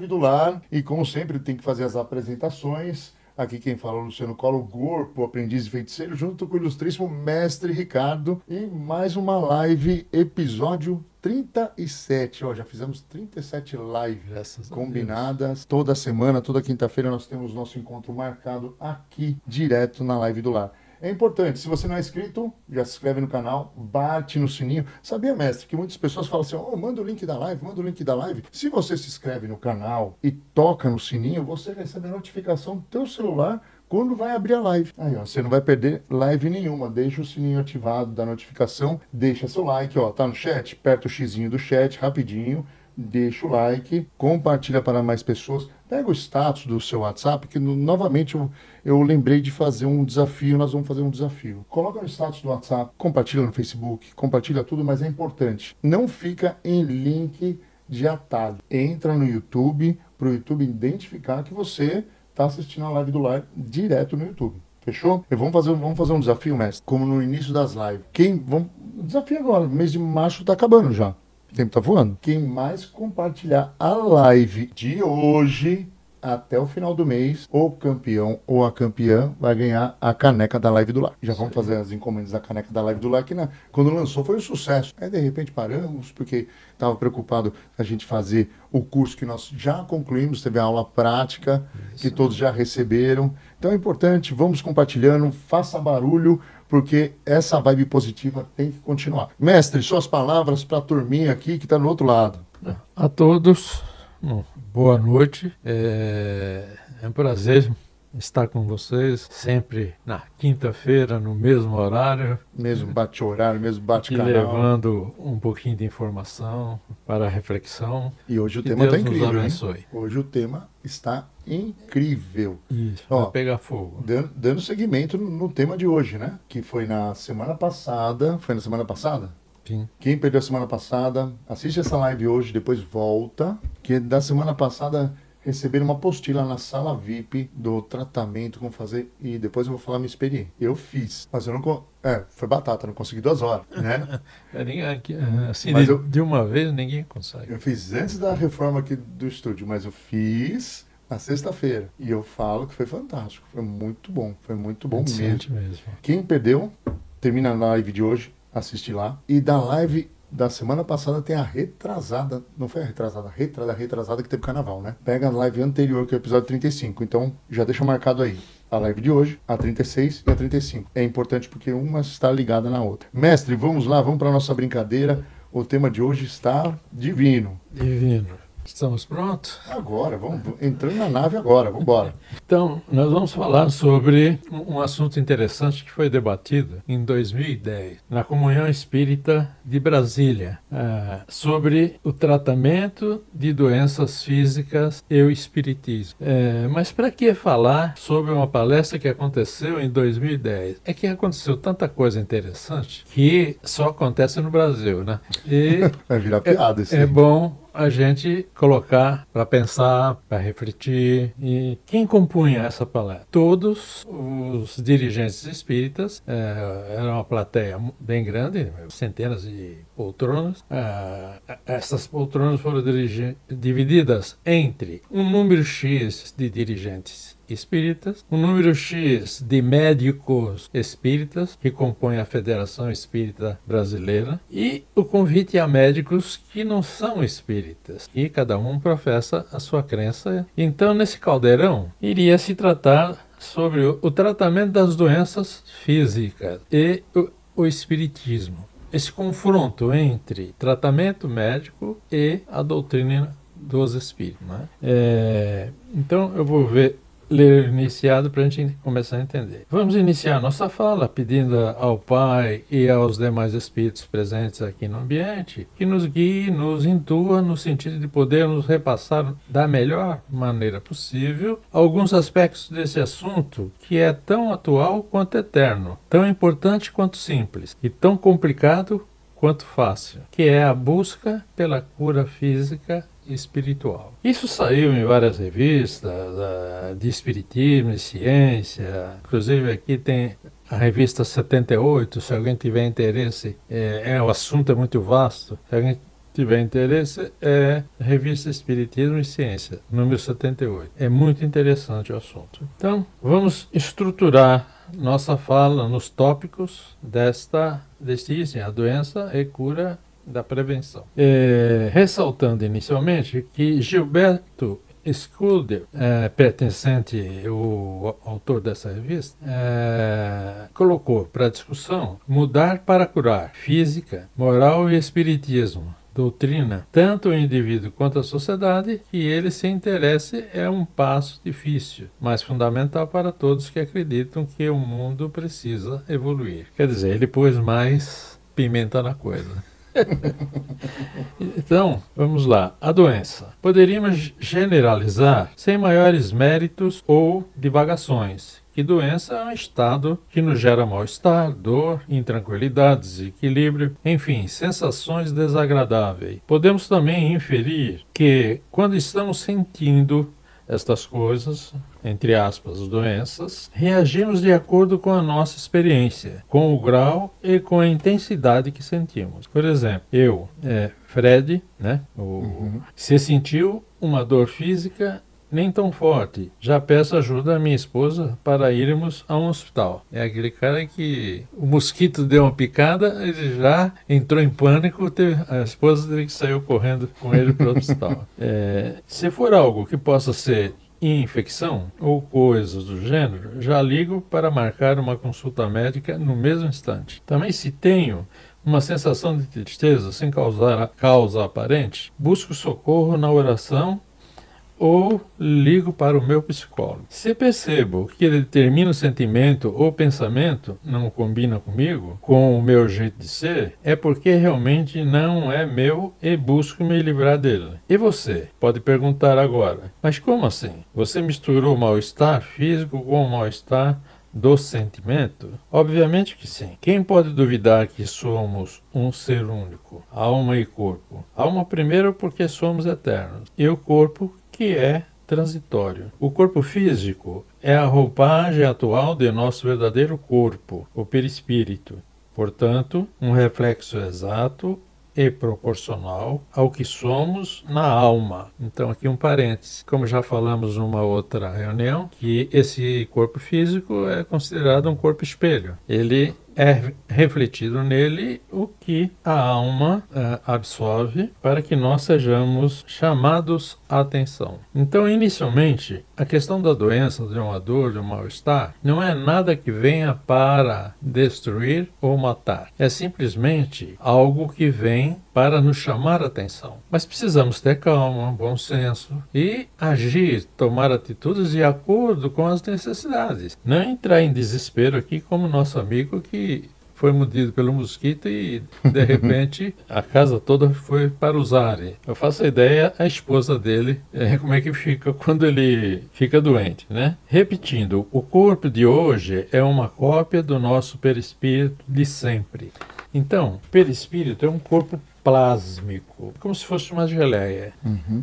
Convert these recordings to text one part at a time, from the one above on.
Live do Lar. E como sempre, tem que fazer as apresentações. Aqui quem fala é o Luciano Colo, Corpo, aprendiz de feiticeiro, junto com o ilustríssimo mestre Ricardo. E mais uma live, episódio 37. Ó, já fizemos 37 lives combinadas. Toda semana, toda quinta-feira, nós temos nosso encontro marcado aqui, direto na Live do Lar. É importante, se você não é inscrito, já se inscreve no canal, bate no sininho. Sabia, mestre, que muitas pessoas falam assim, oh, manda o link da live, manda o link da live. Se você se inscreve no canal e toca no sininho, você recebe a notificação do teu celular quando vai abrir a live. Aí, ó, você não vai perder live nenhuma. Deixa o sininho ativado da notificação, deixa seu like, ó, tá no chat? Aperta o xizinho do chat, rapidinho. Deixa o like, compartilha para mais pessoas, pega o status do seu WhatsApp, que novamente eu lembrei de fazer um desafio, nós vamos fazer um desafio. Coloca no status do WhatsApp, compartilha no Facebook, compartilha tudo, mas é importante, não fica em link de atalho. Entra no YouTube, para o YouTube identificar que você está assistindo a live do Lar direto no YouTube. Fechou? E vamos fazer um desafio, mestre, como no início das lives. Desafio agora, o mês de março está acabando já. O tempo tá voando. Quem mais compartilhar a live de hoje até o final do mês, o campeão ou a campeã vai ganhar a caneca da Live do Lar. Já vamos fazer as encomendas da caneca da Live do Lar, que quando lançou foi um sucesso. Aí de repente paramos, porque estava preocupado a gente fazer o curso que nós já concluímos, teve a aula prática, que todos já receberam. Então é importante, vamos compartilhando, faça barulho, porque essa vibe positiva tem que continuar. Mestre, suas palavras para a turminha aqui que está no outro lado. A todos, boa noite. É um prazer estar com vocês, sempre na quinta-feira, no mesmo horário. Mesmo bate-horário, mesmo bate-canal. E levando um pouquinho de informação para a reflexão. E hoje o tema está incrível, hein? Hoje o tema está incrível. Isso, vai pegar fogo. Dando seguimento no tema de hoje, né? Que foi na semana passada. Foi na semana passada? Sim. Quem perdeu a semana passada, assiste essa live hoje, depois volta. Que da semana passada receberam uma apostila na sala VIP do tratamento, como fazer, e depois eu vou falar minha experiência. Eu fiz, mas eu não... foi batata, não consegui 2 horas, né? Assim, de uma vez ninguém consegue. Eu fiz antes da reforma aqui do estúdio, mas eu fiz na sexta-feira. E eu falo que foi fantástico, foi muito bom mesmo. Quem perdeu, termina a live de hoje, assiste lá. E da live da semana passada tem a retrasada, não foi a retrasada que teve carnaval, né? Pega a live anterior, que é o episódio 35, então já deixa marcado aí. A live de hoje, a 36 e a 35. É importante porque uma está ligada na outra. Mestre, vamos lá, vamos para a nossa brincadeira. O tema de hoje está divino. Divino. Estamos prontos? Agora, vamos entrando na nave agora, vamos embora. Então, nós vamos falar sobre um assunto interessante que foi debatido em 2010, na Comunhão Espírita de Brasília, sobre o tratamento de doenças físicas e o espiritismo. Mas para que falar sobre uma palestra que aconteceu em 2010? É que aconteceu tanta coisa interessante que só acontece no Brasil, né? E vai virar piada isso aí. É bom a gente colocar para pensar, para refletir. E quem compunha essa palestra? Todos os dirigentes espíritas, era uma plateia bem grande, centenas de poltronas. Essas poltronas foram divididas entre um número X de dirigentes espíritas, um número X de médicos espíritas, que compõem a Federação Espírita Brasileira, e o convite a médicos que não são espíritas, e cada um professa a sua crença. Então, nesse caldeirão, iria se tratar sobre o tratamento das doenças físicas e o espiritismo. Esse confronto entre tratamento médico e a doutrina dos espíritos, né? Então, eu vou ler iniciado para a gente começar a entender. Vamos iniciar nossa fala pedindo ao Pai e aos demais espíritos presentes aqui no ambiente que nos guie, nos intua no sentido de poder nos repassar da melhor maneira possível alguns aspectos desse assunto que é tão atual quanto eterno, tão importante quanto simples e tão complicado quanto fácil, que é a busca pela cura física espiritual. Isso saiu em várias revistas de espiritismo e ciência, inclusive aqui tem a revista 78, se alguém tiver interesse, o assunto é muito vasto, se alguém tiver interesse, é Revista Espiritismo e Ciência, número 78. É muito interessante o assunto. Então, vamos estruturar nossa fala nos tópicos deste item, a doença e cura da prevenção. Ressaltando inicialmente que Gilberto Scudder, pertencente o autor dessa revista, colocou para discussão mudar para curar, física, moral e espiritismo, doutrina, tanto o indivíduo quanto a sociedade, que ele se interesse é um passo difícil, mas fundamental para todos que acreditam que o mundo precisa evoluir. Quer dizer, ele pôs mais pimenta na coisa. Então, vamos lá. A doença. Poderíamos generalizar sem maiores méritos ou divagações. Que doença é um estado que nos gera mal-estar, dor, intranquilidade, desequilíbrio, enfim, sensações desagradáveis. Podemos também inferir que, quando estamos sentindo estas coisas, entre aspas, doenças, reagimos de acordo com a nossa experiência, com o grau e com a intensidade que sentimos. Por exemplo, Fred, se sentiu uma dor física nem tão forte, já peço ajuda à minha esposa para irmos a um hospital. É aquele cara que o mosquito deu uma picada, ele já entrou em pânico, a esposa teve que sair correndo com ele para o hospital. Se for algo que possa ser infecção ou coisas do gênero, já ligo para marcar uma consulta médica no mesmo instante. Também, se tenho uma sensação de tristeza sem causa aparente, busco socorro na oração ou ligo para o meu psicólogo. Se percebo que determinado sentimento ou pensamento não combina comigo, com o meu jeito de ser, é porque realmente não é meu e busco me livrar dele. E você? Pode perguntar agora, mas como assim? Você misturou o mal-estar físico com o mal-estar do sentimento? Obviamente que sim. Quem pode duvidar que somos um ser único, alma e corpo? Alma primeiro porque somos eternos, e o corpo que é transitório. O corpo físico é a roupagem atual de nosso verdadeiro corpo, o perispírito. Portanto, um reflexo exato e proporcional ao que somos na alma. Então, aqui um parêntese. Como já falamos numa outra reunião, que esse corpo físico é considerado um corpo espelho. Ele é refletido nele o que a alma absorve para que nós sejamos chamados à atenção. Então, inicialmente, a questão da doença, de uma dor, de um mal-estar, não é nada que venha para destruir ou matar. É simplesmente algo que vem para nos chamar a atenção. Mas precisamos ter calma, bom senso e agir, tomar atitudes de acordo com as necessidades. Não entrar em desespero aqui como nosso amigo que foi mordido pelo mosquito e, de repente, a casa toda foi para usar. Eu faço a ideia, a esposa dele, como é que fica quando ele fica doente, né? Repetindo, o corpo de hoje é uma cópia do nosso perispírito de sempre. Então, o perispírito é um corpo plásmico, como se fosse uma geleia.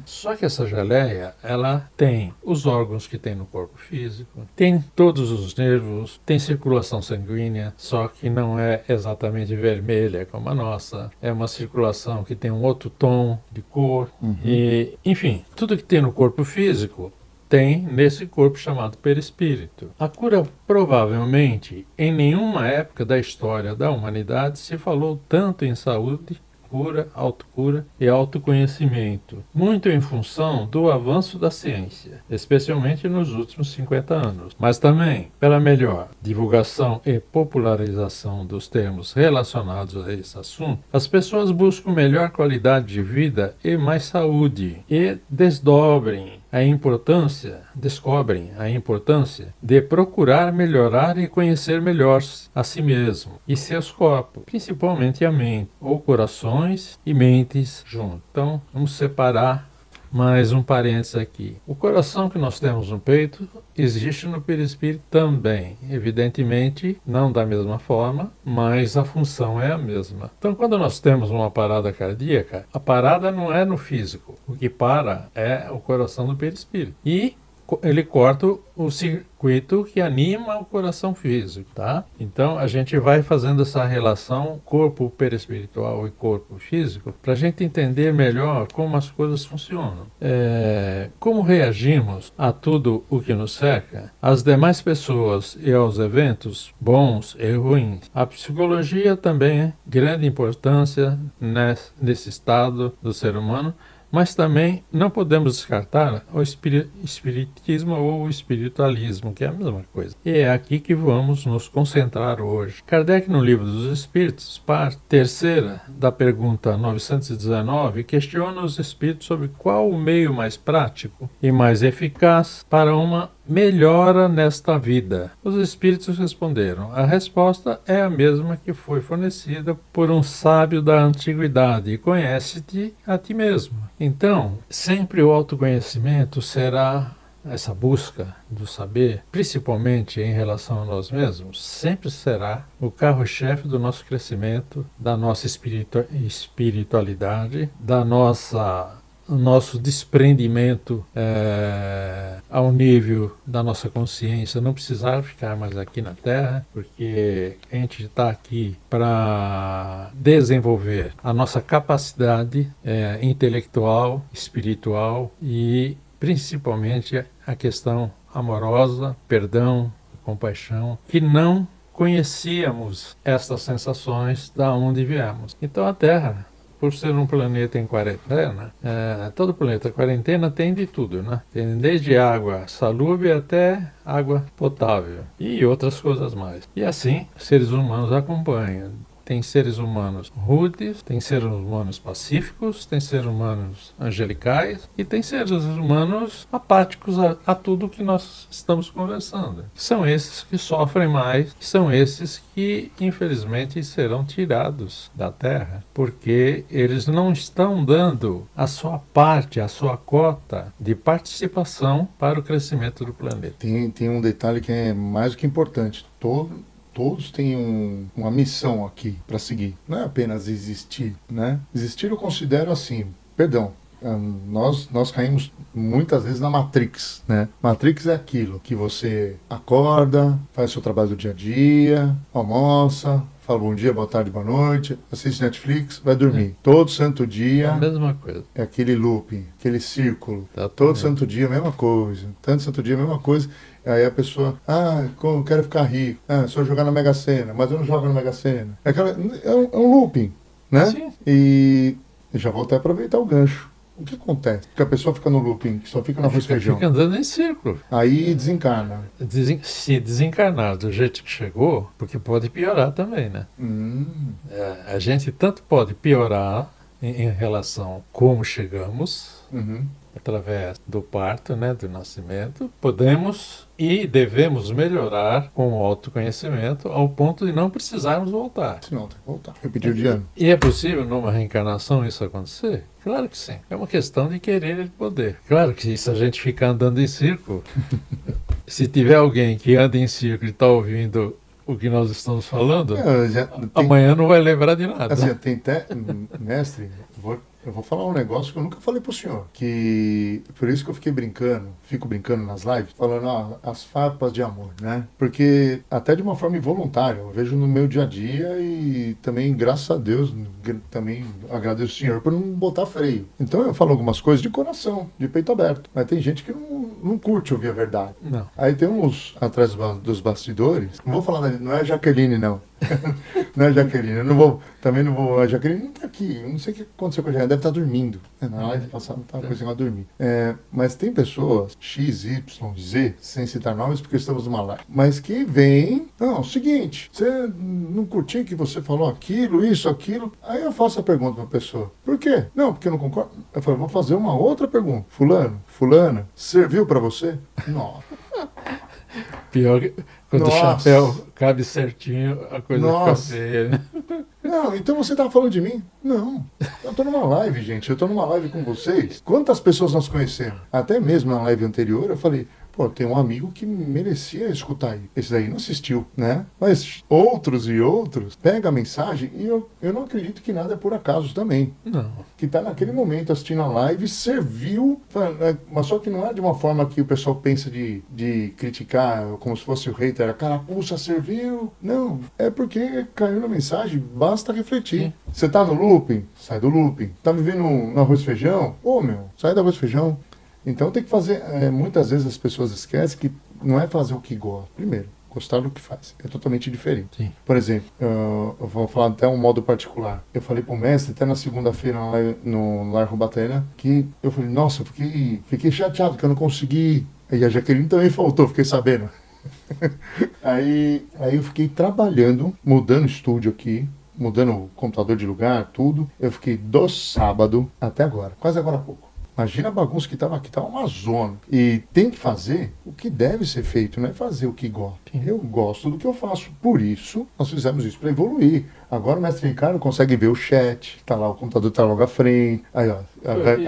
Só que essa geleia, ela tem os órgãos que tem no corpo físico, tem todos os nervos, tem circulação sanguínea, só que não é exatamente vermelha como a nossa. É uma circulação que tem um outro tom de cor. E, enfim, tudo que tem no corpo físico tem nesse corpo chamado perispírito. A cura, provavelmente, em nenhuma época da história da humanidade se falou tanto em saúde, cura, autocura e autoconhecimento, muito em função do avanço da ciência, especialmente nos últimos 50 anos, mas também pela melhor divulgação e popularização dos termos relacionados a esse assunto. As pessoas buscam melhor qualidade de vida e mais saúde e descobrem a importância de procurar melhorar e conhecer melhor a si mesmo e seus corpos, principalmente a mente, ou corações e mentes juntos. Então, vamos separar mais um parênteses aqui. O coração que nós temos no peito existe no perispírito também. Evidentemente, não da mesma forma, mas a função é a mesma. Então, quando nós temos uma parada cardíaca, a parada não é no físico. O que para é o coração do perispírito. E ele corta o circuito que anima o coração físico, tá? Então a gente vai fazendo essa relação corpo perispiritual e corpo físico para a gente entender melhor como as coisas funcionam. Como reagimos a tudo o que nos cerca, às demais pessoas e aos eventos bons e ruins. A psicologia também é grande importância nesse estado do ser humano, mas também não podemos descartar o espiritismo ou o espiritualismo, que é a mesma coisa. E é aqui que vamos nos concentrar hoje. Kardec, no Livro dos Espíritos, parte terceira da pergunta 919, questiona os espíritos sobre qual o meio mais prático e mais eficaz para uma melhora nesta vida. Os espíritos responderam: a resposta é a mesma que foi fornecida por um sábio da antiguidade: conhece-te a ti mesmo. Então, sempre o autoconhecimento será essa busca do saber, principalmente em relação a nós mesmos, sempre será o carro-chefe do nosso crescimento, da nossa espiritualidade, da nosso desprendimento ao nível da nossa consciência, não precisar ficar mais aqui na Terra, porque a gente está aqui para desenvolver a nossa capacidade intelectual, espiritual e principalmente a questão amorosa, perdão, compaixão, que não conhecíamos estas sensações da onde viemos. Então a Terra, por ser um planeta em quarentena, todo planeta quarentena tem de tudo, né? Tem desde água salubre até água potável e outras coisas mais. E assim, seres humanos acompanham. Tem seres humanos rudes, tem seres humanos pacíficos, tem seres humanos angelicais e tem seres humanos apáticos a tudo que nós estamos conversando. São esses que sofrem mais, são esses que infelizmente serão tirados da Terra, porque eles não estão dando a sua parte, a sua cota de participação para o crescimento do planeta. Tem um detalhe que é mais do que importante. Todos têm uma missão aqui para seguir. Não é apenas existir, né? Existir eu considero assim, perdão, nós caímos muitas vezes na Matrix, né? Matrix é aquilo que você acorda, faz seu trabalho do dia a dia, almoça, fala bom dia, boa tarde, boa noite, assiste Netflix, vai dormir. Todo santo dia... É a mesma coisa. É aquele looping, aquele círculo. Exatamente. Todo santo dia a mesma coisa. Tanto santo dia a mesma coisa. Aí a pessoa, eu quero ficar rico. Se eu jogar na Mega Sena, mas eu não jogo na Mega Sena. É um looping, né? Sim. E já vou até aproveitar o gancho. O que acontece? Porque a pessoa fica no looping, que só fica na arroz e feijão. Fica andando em círculo. Aí desencarna. Se desencarnar do jeito que chegou, porque pode piorar também, né? A gente tanto pode piorar em relação a como chegamos, através do parto, né, do nascimento, podemos e devemos melhorar com o autoconhecimento ao ponto de não precisarmos voltar. Senão tem que voltar. Repetir o dia. E é possível numa reencarnação isso acontecer? Claro que sim. É uma questão de querer e de poder. Claro que se a gente ficar andando em círculo, se tiver alguém que anda em círculo e está ouvindo o que nós estamos falando, amanhã não vai lembrar de nada. Assim, tem até, mestre, eu vou falar um negócio que eu nunca falei pro senhor, que por isso que eu fico brincando nas lives, falando as farpas de amor, né? Porque até de uma forma involuntária, eu vejo no meu dia a dia e também, graças a Deus, também agradeço o senhor por não botar freio. Então eu falo algumas coisas de coração, de peito aberto, mas tem gente que não curte ouvir a verdade. Não. Aí tem uns atrás dos bastidores, não vou falar, não é Jaqueline não. Não é Jaqueline, também não vou. A Jaqueline não tá aqui, eu não sei o que aconteceu com a Jaqueline, deve estar dormindo. Na live passada não estava coisa a dormir. Mas tem pessoas, X, Y, Z, sem citar nomes porque estamos numa live, mas que vem. Não, é o seguinte, você não curtiu que você falou aquilo, isso, aquilo. Aí eu faço a pergunta para a pessoa: por quê? Não, porque eu não concordo. Eu falo: vou fazer uma outra pergunta. Fulana, serviu para você? Não. Pior que quando o chapéu cabe certinho, a coisa fica feia, né? Não, então você estava falando de mim? Não. Eu estou numa live, gente. Eu estou numa live com vocês. Quantas pessoas nós conhecemos? Até mesmo na live anterior, eu falei: Pô, tem um amigo que merecia escutar aí. Esse daí não assistiu, né? Mas outros e outros pegam a mensagem e eu não acredito que nada é por acaso também. Não. Que tá naquele momento assistindo a live, serviu, mas só que não é de uma forma que o pessoal pensa de criticar, como se fosse o hater, a carapuça serviu. Não, é porque caiu na mensagem, basta refletir. Sim. Você tá no looping? Sai do looping. Tá vivendo no arroz e feijão? Ô, meu, sai do arroz e feijão. Então tem que fazer, muitas vezes as pessoas esquecem que não é fazer o que gosta. Primeiro, gostar do que faz. É totalmente diferente. Sim. Por exemplo, eu vou falar até um modo particular. Eu falei pro mestre, até na segunda-feira no Lar Rubatalhana, que eu falei, nossa, eu fiquei chateado que eu não consegui. E a Jaqueline também faltou, fiquei sabendo. aí eu fiquei trabalhando, mudando o estúdio aqui, mudando o computador de lugar, tudo. Eu fiquei do sábado até agora, quase agora há pouco. Imagina a bagunça que estava aqui, estava uma zona. E tem que fazer o que deve ser feito, não é fazer o que gosta. Eu gosto do que eu faço, por isso nós fizemos isso para evoluir. Agora o mestre Ricardo consegue ver o chat, tá lá, o computador tá logo à frente. Aí, ó,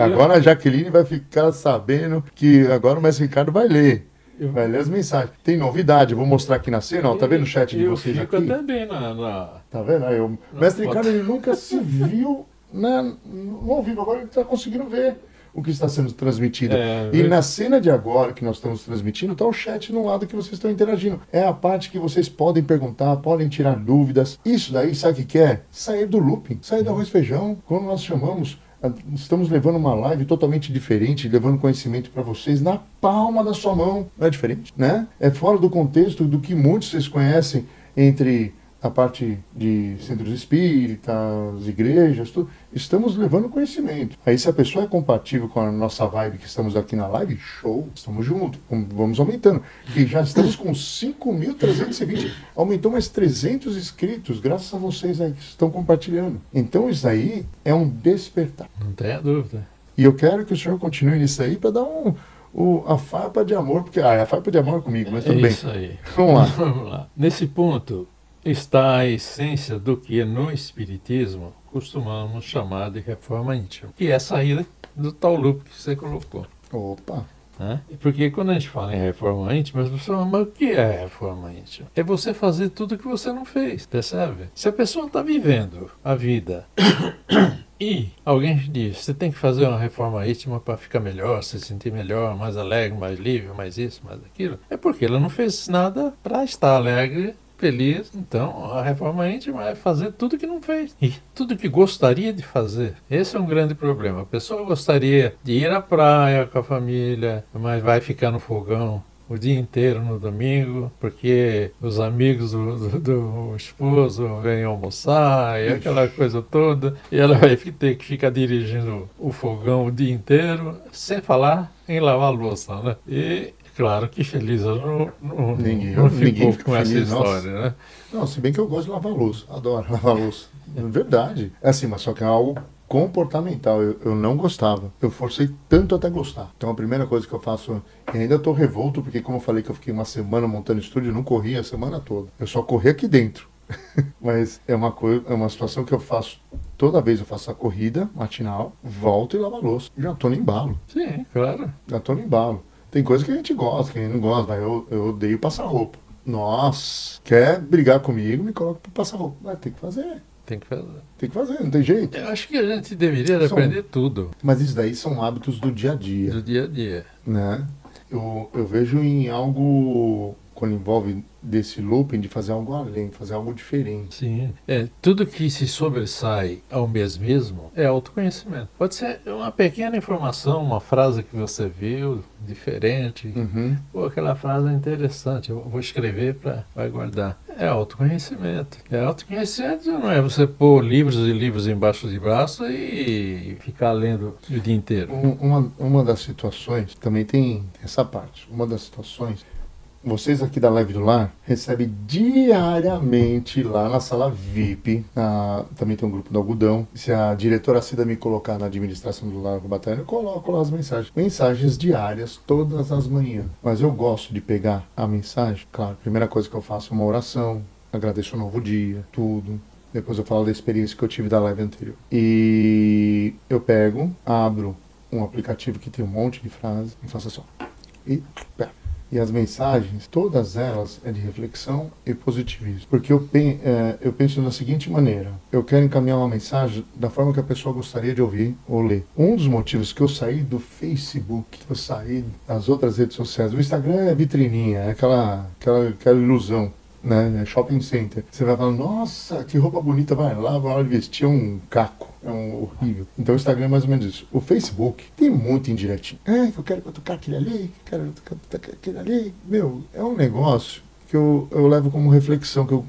agora a Jaqueline vai ficar sabendo que agora o mestre Ricardo vai ler. Vai ler as mensagens. Tem novidade, vou mostrar aqui na cena, ó, tá vendo o chat de vocês aqui? Eu fico até bem na... Tá vendo? Aí, o mestre Ricardo ele nunca se viu no ao vivo, agora ele tá conseguindo ver o que está sendo transmitido. E na cena de agora que nós estamos transmitindo, está o chat no lado que vocês estão interagindo. É a parte que vocês podem perguntar, podem tirar dúvidas. Isso daí, sabe o que é? Sair do looping, sair do arroz e feijão. Quando nós chamamos, estamos levando uma live totalmente diferente, levando conhecimento para vocês na palma da sua mão. Não é diferente, né? É fora do contexto do que muitos vocês conhecem entre a parte de centros espíritas, igrejas, tudo. Estamos levando conhecimento. Aí se a pessoa é compatível com a nossa vibe que estamos aqui na live, show, estamos juntos, vamos aumentando. E já estamos com 5.320, aumentou mais 300 inscritos, graças a vocês aí que estão compartilhando. Então isso aí é um despertar. Não tenha dúvida. E eu quero que o senhor continue nisso aí para dar a farpa de amor, porque a farpa de amor é comigo, mas tudo bem. Isso aí. Vamos lá. Vamos lá. Nesse ponto está a essência do que no Espiritismo costumamos chamar de reforma íntima, que é a saída do tal loop que você colocou. Opa! Né? Porque quando a gente fala em reforma íntima, as pessoas falam, mas o que é reforma íntima? É você fazer tudo que você não fez, percebe? Se a pessoa está vivendo a vida e alguém diz, você tem que fazer uma reforma íntima para ficar melhor, se sentir melhor, mais alegre, mais livre, mais isso, mais aquilo, é porque ela não fez nada para estar alegre, feliz. Então a reforma íntima é fazer tudo que não fez e tudo que gostaria de fazer. Esse é um grande problema. A pessoa gostaria de ir à praia com a família, mas vai ficar no fogão o dia inteiro no domingo, porque os amigos do esposo vêm almoçar e aquela coisa toda, e ela vai ter que ficar dirigindo o fogão o dia inteiro, sem falar em lavar a louça, né? E claro que feliz não ficou com essa história, né? Não, se bem que eu gosto de lavar louça, adoro lavar louça. É verdade. É assim, mas só que é algo comportamental. Eu não gostava. Eu forcei tanto até gostar. Então a primeira coisa que eu faço, e ainda estou revolto, porque como eu falei que eu fiquei uma semana montando estúdio, eu não corri a semana toda. Eu só corri aqui dentro. Mas é uma situação que eu faço. Toda vez eu faço a corrida matinal, volto e lavo a louça. Já tô no embalo. Sim, claro. Já tô no embalo. Tem coisa que a gente gosta, que a gente não gosta. Eu odeio passar roupa. Nossa, quer brigar comigo, me coloca para passar roupa. Mas tem que fazer. Tem que fazer. Tem que fazer, não tem jeito. Eu acho que a gente deveria aprender tudo. Mas isso daí são hábitos do dia a dia. Do dia a dia. Né? Eu vejo em algo, quando envolve desse looping, de fazer algo além, fazer algo diferente. Sim. Tudo que se sobressai ao mesmo é autoconhecimento. Pode ser uma pequena informação, uma frase que você viu, diferente. Uhum. Pô, aquela frase é interessante, eu vou escrever para guardar. É autoconhecimento. Autoconhecimento não é você pôr livros e livros embaixo de braço e ficar lendo o dia inteiro. Uma das situações, também tem essa parte, uma das situações, vocês aqui da Live do Lar recebem diariamente lá na sala VIP, também tem um grupo do Algodão. Se a diretora Cida me colocar na administração do Lar Rubatalhana, eu coloco lá as mensagens. Mensagens diárias, todas as manhãs. Mas eu gosto de pegar a mensagem, claro, a primeira coisa que eu faço é uma oração, agradeço o novo dia, tudo. Depois eu falo da experiência que eu tive da live anterior. E eu pego, abro um aplicativo que tem um monte de frases e faço assim, e pego. E as mensagens, todas elas é de reflexão e positivismo. Porque eu penso da seguinte maneira: eu quero encaminhar uma mensagem da forma que a pessoa gostaria de ouvir ou ler. Um dos motivos que eu saí do Facebook, que eu saí das outras redes sociais, o Instagram é vitrininha, é aquela ilusão, né? Shopping center. Você vai falar, nossa, que roupa bonita, vai lá, vai vestir um caco. É horrível. Então o Instagram é mais ou menos isso. O Facebook tem muito indiretinho. Que eu quero tocar aquele ali, que eu quero tocar aquele ali. Meu, é um negócio que eu levo como reflexão,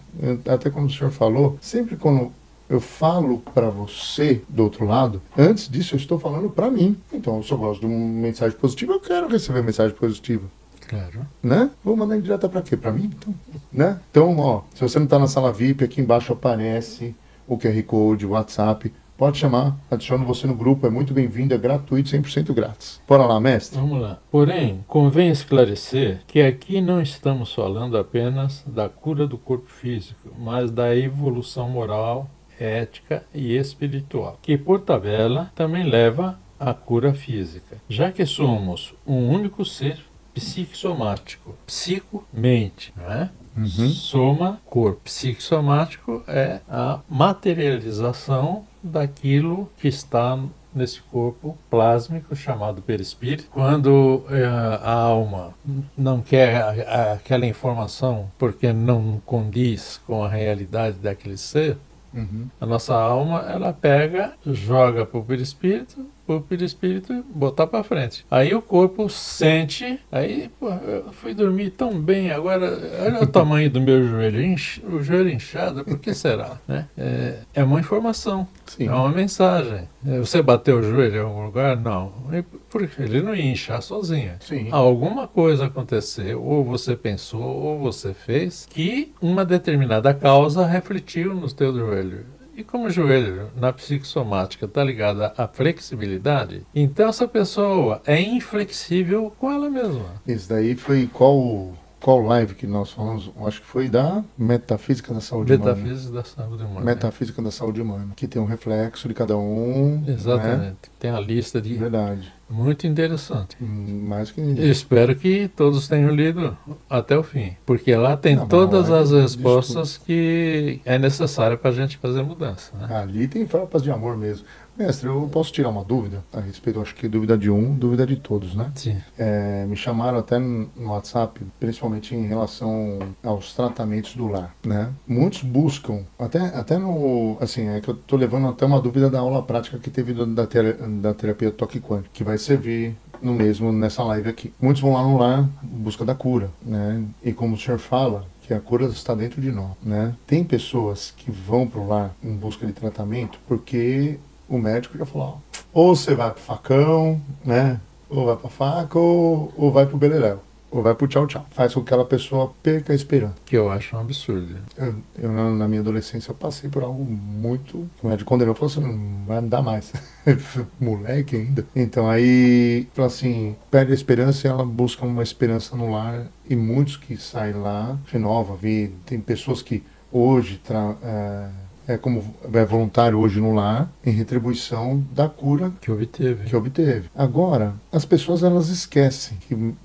até como o senhor falou, sempre quando eu falo para você do outro lado, antes disso eu estou falando para mim. Então, eu só gosto de uma mensagem positiva, eu quero receber mensagem positiva. Claro. Né? Vou mandar em direta para quê? Para mim? Então, né? Então, ó, se você não está na sala VIP, aqui embaixo aparece o QR Code, o WhatsApp. Pode chamar, adiciono você no grupo, é muito bem-vindo, é gratuito, 100% grátis. Bora lá, mestre? Vamos lá. Porém, convém esclarecer que aqui não estamos falando apenas da cura do corpo físico, mas da evolução moral, ética e espiritual, que por tabela também leva à cura física, já que somos um único ser psicosomático, psico-mente, não é? Soma, corpo. Psicossomático é a materialização daquilo que está nesse corpo plásmico chamado perispírito. Quando a alma não quer aquela informação porque não condiz com a realidade daquele ser, a nossa alma, ela pega, joga para o perispírito botar para frente. Aí o corpo sente, aí, pô, eu fui dormir tão bem, agora olha o tamanho do meu joelho, o joelho inchado, por que será? Né? É uma informação, Sim. É uma mensagem. Você bateu o joelho em algum lugar? Não. Porque ele não ia inchar sozinho. Sim. Alguma coisa aconteceu, ou você pensou, ou você fez, que uma determinada causa refletiu no teu joelho. E como o joelho na psicossomática está ligado à flexibilidade, então essa pessoa é inflexível com ela mesma. Isso daí foi qual live que nós falamos? Acho que foi da Metafísica da Saúde Humana. Metafísica da Saúde Humana. Metafísica da Saúde Humana, que tem um reflexo de cada um. Exatamente. Né? Tem a lista de... Verdade. Muito interessante. Mais que espero que todos tenham lido até o fim, porque lá tem todas as respostas que é necessário para a gente fazer mudança. Né? Ali tem farpas de amor mesmo. Mestre, eu posso tirar uma dúvida a respeito? Acho que dúvida de dúvida de todos, né? Sim. Me chamaram até no WhatsApp, principalmente em relação aos tratamentos do lar, né? Muitos buscam, até no... Assim, é que eu estou levando até uma dúvida da aula prática que teve da terapia Toque Quântico, que vai servir nessa live aqui. Muitos vão lá no lar em busca da cura, né? E como o senhor fala, que a cura está dentro de nós, né? Tem pessoas que vão para o lar em busca de tratamento porque o médico já falou, ou você vai pro facão, né? Ou vai pra faca, ou vai pro beleléu. Ou vai pro tchau, tchau. Faz com que aquela pessoa perca a esperança. Que eu acho um absurdo. Eu na minha adolescência, eu passei por algo muito... O médico condenou, falou assim, não vai me dar mais. Moleque ainda. Então aí, fala assim, perde a esperança e ela busca uma esperança no lar. E muitos que saem lá, renova a vida. Tem pessoas que hoje... como é voluntário hoje no lar, em retribuição da cura que obteve. Agora, as pessoas elas esquecem, que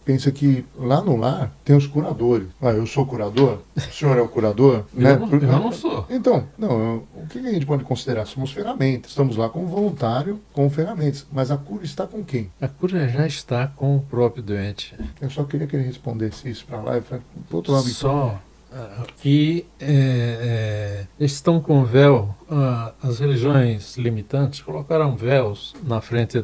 pensa que lá no lar tem os curadores. Eu sou curador? O senhor é o curador? Eu não sou. Então, o que a gente pode considerar? Somos ferramentas. Estamos lá como voluntário, com ferramentas. Mas a cura está com quem? A cura já está com o próprio doente. Eu só queria que ele respondesse isso para lá e para o outro lado. Só que estão com véu, as religiões limitantes colocaram véus na frente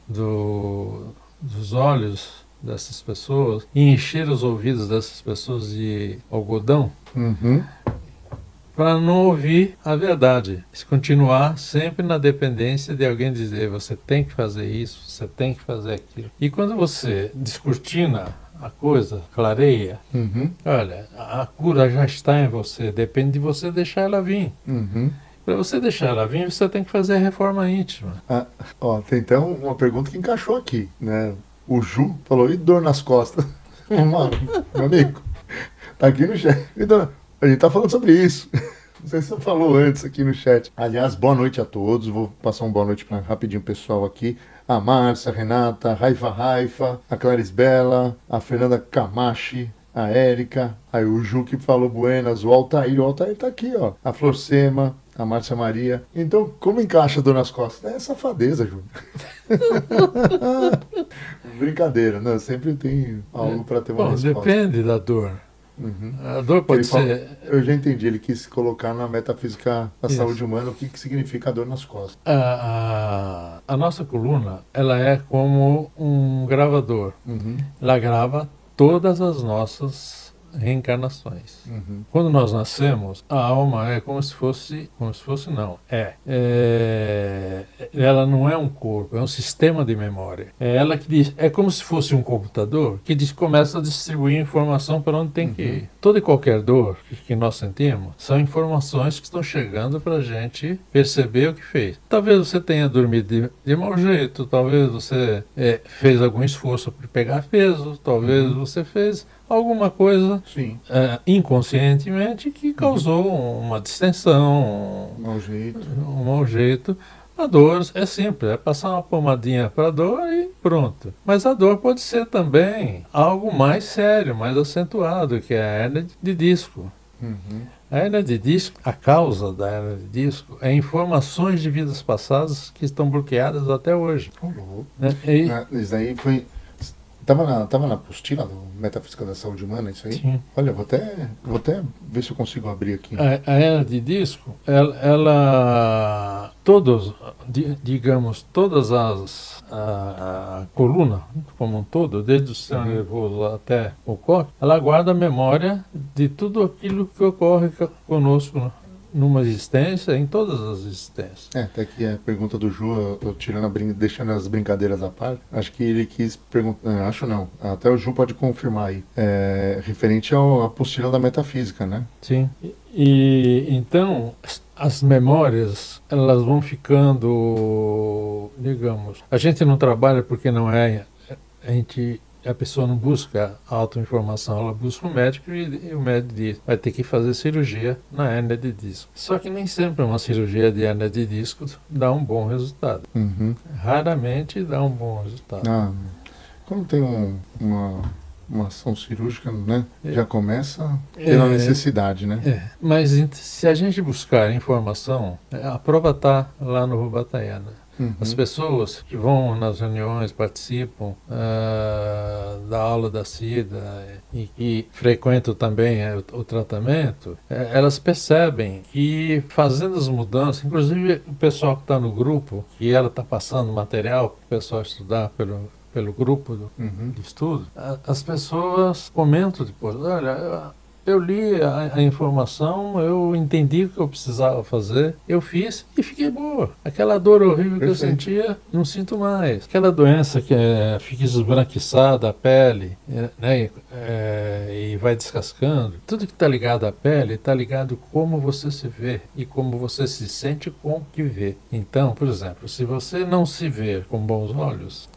dos olhos dessas pessoas e encheram os ouvidos dessas pessoas de algodão para não ouvir a verdade. Se continuar sempre na dependência de alguém dizer você tem que fazer isso, você tem que fazer aquilo. E quando você descortina a coisa, clareia, olha, a cura já está em você, depende de você deixar ela vir. Para você deixar ela vir, você tem que fazer a reforma íntima. Tem então uma pergunta que encaixou aqui, né? O Ju falou, e dor nas costas? Meu amigo, tá aqui no chat. A gente tá falando sobre isso. Você só falou antes aqui no chat. Aliás, boa noite a todos. Vou passar uma boa noite para rapidinho pessoal aqui. A Márcia, a Renata, a Raifa, a Clarice Bela, a Fernanda Camachi, a Érica, aí o Ju que falou buenas, o Altair tá aqui, ó. A Florcema, a Márcia Maria. Então, como encaixa a dor nas costas? É safadeza, Ju. Brincadeira, né? Sempre tem algo para ter uma resposta. Depende da dor. Uhum. A dor pode ser... Eu já entendi, ele quis colocar na metafísica da saúde humana o que significa a dor nas costas. A nossa coluna, ela é como um gravador. Uhum. Ela grava todas as nossas reencarnações. Uhum. Quando nós nascemos, a alma é ela não é um corpo, é um sistema de memória. É ela que diz, é como se fosse um computador que começa a distribuir informação para onde tem que ir. Toda e qualquer dor que nós sentimos são informações que estão chegando para a gente perceber o que fez. Talvez você tenha dormido de mau jeito, talvez você fez algum esforço para pegar peso, talvez você fez alguma coisa inconscientemente que causou uma distensão, um mau jeito. A dor é simples, é passar uma pomadinha para a dor e pronto. Mas a dor pode ser também algo mais sério, mais acentuado, que é a hérnia de disco. Uhum. A hérnia de disco, a causa da hérnia de disco é informações de vidas passadas que estão bloqueadas até hoje. Isso aí foi... Tava na apostila do Metafísica da Saúde Humana, isso aí? Sim. Olha, vou até ver se eu consigo abrir aqui. A hérnia de disco, ela todas a coluna como um todo, desde o sistema nervoso até o cóccix, ela guarda a memória de tudo aquilo que ocorre conosco numa existência, em todas as existências. Até aqui a pergunta do Ju, eu deixando as brincadeiras à parte, acho que ele quis perguntar, acho não, até o Ju pode confirmar aí, referente à apostila da metafísica, né? Sim, e então as memórias, elas vão ficando, digamos, a gente não trabalha porque não a pessoa não busca autoinformação, ela busca um médico e o médico diz, vai ter que fazer cirurgia na hérnia de disco. Só que nem sempre uma cirurgia de hérnia de disco dá um bom resultado. Uhum. Raramente dá um bom resultado. Quando tem uma ação cirúrgica, né, já começa pela necessidade, né? Mas se a gente buscar informação, a prova está lá no Rubatanha. Uhum. As pessoas que vão nas reuniões, participam da aula da SIDA e que frequentam também o tratamento, elas percebem que fazendo as mudanças, inclusive o pessoal que está no grupo, e ela está passando material para o pessoal estudar pelo grupo de estudo, as pessoas comentam depois, olha, eu li a informação, eu entendi o que eu precisava fazer, eu fiz e fiquei boa. Aquela dor horrível que eu sentia, não sinto mais. Aquela doença que fica esbranquiçada a pele, né, e vai descascando. Tudo que está ligado à pele está ligado como você se vê e como você se sente com o que vê. Então, por exemplo, se você não se vê com bons olhos,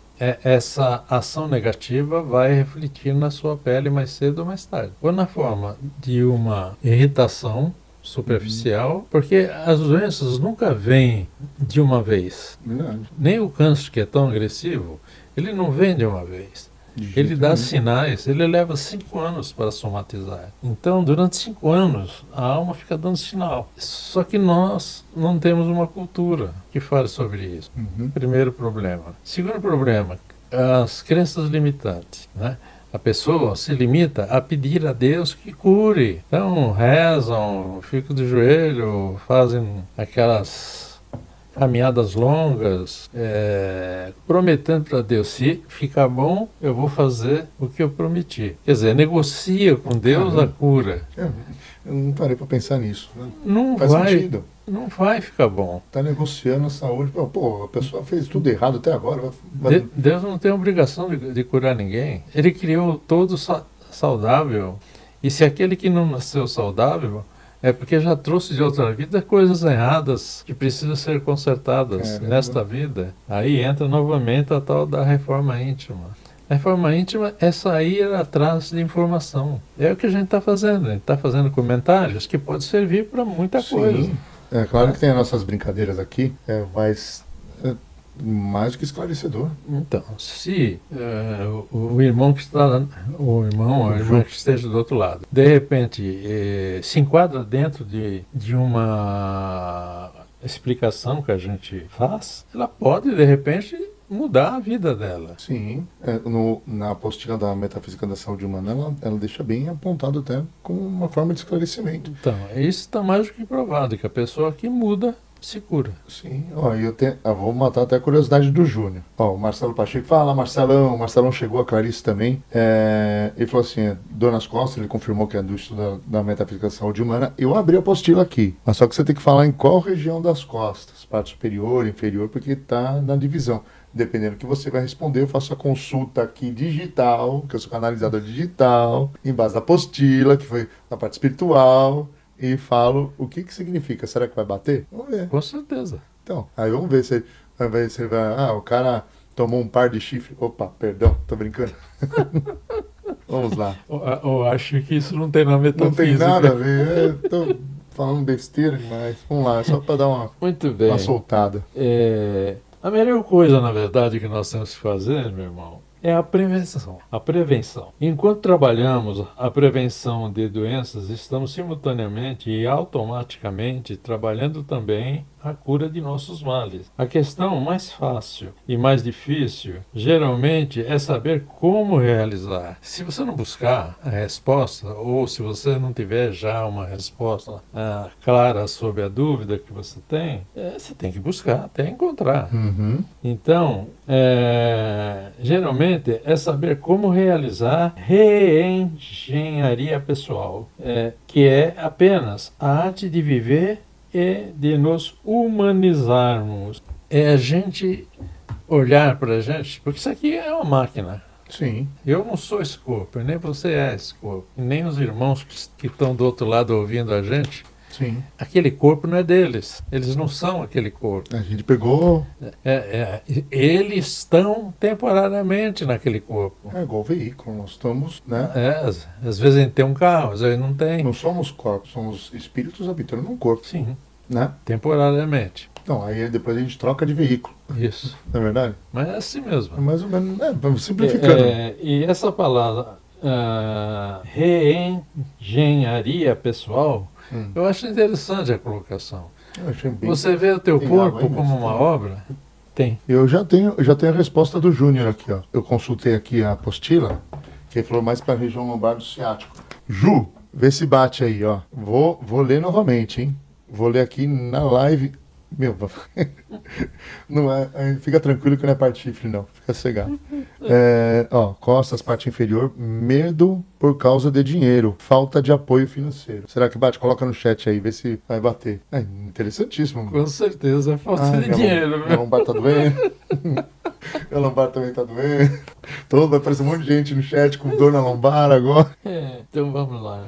essa ação negativa vai refletir na sua pele mais cedo ou mais tarde. Ou na forma de uma irritação superficial, porque as doenças nunca vêm de uma vez. Verdade. Nem o câncer, que é tão agressivo, ele não vem de uma vez. Ele dá sinais, ele leva 5 anos para somatizar. Então, durante 5 anos, a alma fica dando sinal. Só que nós não temos uma cultura que fale sobre isso. Primeiro problema. Segundo problema, as crenças limitantes, né? A pessoa se limita a pedir a Deus que cure. Então, rezam, ficam de joelho, fazem aquelas caminhadas longas, prometendo para Deus, se ficar bom, eu vou fazer o que eu prometi. Quer dizer, negocia com Deus a cura. Eu não parei para pensar nisso. Né? Não faz vai, sentido. Não vai ficar bom. Está negociando a saúde. Pô, a pessoa fez tudo errado até agora. Deus não tem obrigação de curar ninguém. Ele criou todo saudável. E se aquele que não nasceu saudável, é porque já trouxe de outra vida coisas erradas que precisam ser consertadas nesta vida. Aí entra novamente a tal da reforma íntima. A reforma íntima é sair atrás de informação. É o que a gente está fazendo. A gente está fazendo comentários que podem servir para muita coisa. É claro que tem as nossas brincadeiras aqui, mas mais do que esclarecedor. Então, se o irmão que está lá, o irmão ou a irmã que esteja do outro lado, de repente se enquadra dentro de uma explicação que a gente faz, ela pode, de repente, mudar a vida dela. Sim, na apostila da Metafísica da Saúde Humana, ela deixa bem apontado até como uma forma de esclarecimento. Então, isso está mais do que provado, que a pessoa que muda se cura. Sim, eu vou matar até a curiosidade do Júnior. O Marcelo Pacheco, fala Marcelão, o Marcelão chegou, a Clarice também, ele falou assim, dor nas costas, ele confirmou que é do estudo da Metafísica da Saúde Humana. Eu abri a apostila aqui, mas só que você tem que falar em qual região das costas, parte superior, inferior, porque está na divisão. Dependendo do que você vai responder, eu faço a consulta aqui digital, que eu sou canalizador digital, em base da apostila, que foi na parte espiritual, e falo o que significa. Será que vai bater? Vamos ver. Com certeza. Então, aí vamos ver se vai... o cara tomou um par de chifre. Opa, perdão, tô brincando. Vamos lá. Eu acho que isso não tem na metafísica. Não tem nada a ver, tô falando besteira demais. Vamos lá, só para dar uma soltada. A melhor coisa, na verdade, que nós temos que fazer, meu irmão, é a prevenção. A prevenção. Enquanto trabalhamos a prevenção de doenças, estamos simultaneamente e automaticamente trabalhando também a cura de nossos males. A questão mais fácil e mais difícil, geralmente, é saber como realizar. Se você não buscar a resposta, ou se você não tiver já uma resposta clara sobre a dúvida que você tem que buscar até encontrar. Uhum. Então, geralmente, é saber como realizar reengenharia pessoal, que é apenas a arte de viver e de nos humanizarmos. É a gente olhar para a gente, porque isso aqui é uma máquina. Sim. Eu não sou esse corpo, nem você é esse corpo, nem os irmãos que estão do outro lado ouvindo a gente. Sim. Aquele corpo não é deles, eles não são aquele corpo. A gente pegou... Eles estão temporariamente naquele corpo. É igual veículo, nós estamos, né? Às vezes a gente tem um carro, às vezes não tem. Não somos corpos, somos espíritos habitando num corpo. Sim, né? Temporariamente. Então, aí depois a gente troca de veículo. Isso. Não é verdade? Mas é assim mesmo. É mais ou menos, vamos simplificando. E essa palavra, reengenharia pessoal, eu acho interessante a colocação. Eu achei bem... Você vê o teu corpo como uma obra? Tem. Eu já tenho a resposta do Júnior aqui, ó. Eu consultei aqui a apostila, que ele falou mais para a região lombar do ciático. Ju, vê se bate aí, ó. Vou ler novamente, hein? Vou ler aqui na live. Meu, não fica tranquilo que não é parte chifre, não. Fica cegado. Costas, parte inferior, medo por causa de dinheiro, falta de apoio financeiro. Será que bate? Coloca no chat aí, vê se vai bater. Interessantíssimo. Com certeza, é falta de dinheiro. Minha lombar tá doendo. Minha lombar também tá doendo. Vai aparecer um monte de gente no chat com dor na lombar agora. Então vamos lá.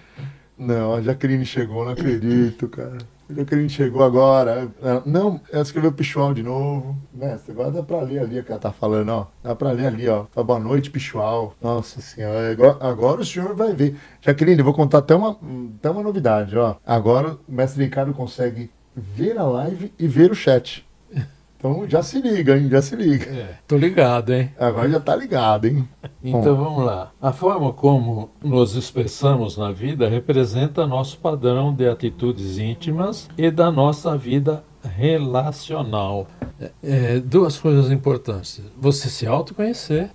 Não, a Jaqueline chegou, não acredito, cara. A Jaqueline chegou agora. Ela escreveu Pichual de novo. Mestre, agora dá pra ler ali o que ela tá falando, ó. Dá pra ler ali, ó. Boa noite, Pichual. Nossa senhora, agora o senhor vai ver. Jaqueline, eu vou contar até uma novidade, ó. Agora o mestre Ricardo consegue ver a live e ver o chat. Então já se liga, hein? Já se liga. Tô ligado, hein? Agora já tá ligado, hein? Então vamos lá. A forma como nos expressamos na vida representa nosso padrão de atitudes íntimas e da nossa vida relacional. Duas coisas importantes. Você se autoconhecer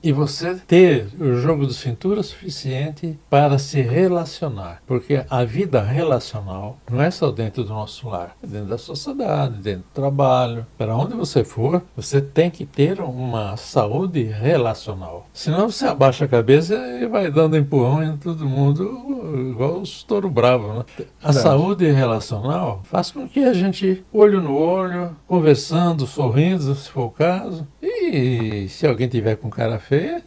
e você ter o jogo de cintura suficiente para se relacionar. Porque a vida relacional não é só dentro do nosso lar, é dentro da sociedade, dentro do trabalho. Para onde você for, você tem que ter uma saúde relacional. Senão você abaixa a cabeça e vai dando empurrão em todo mundo, igual os touro bravo, né? A saúde relacional faz com que a gente, olho no olho, conversando, sorrindo, se for o caso. E se alguém tiver com cara feia.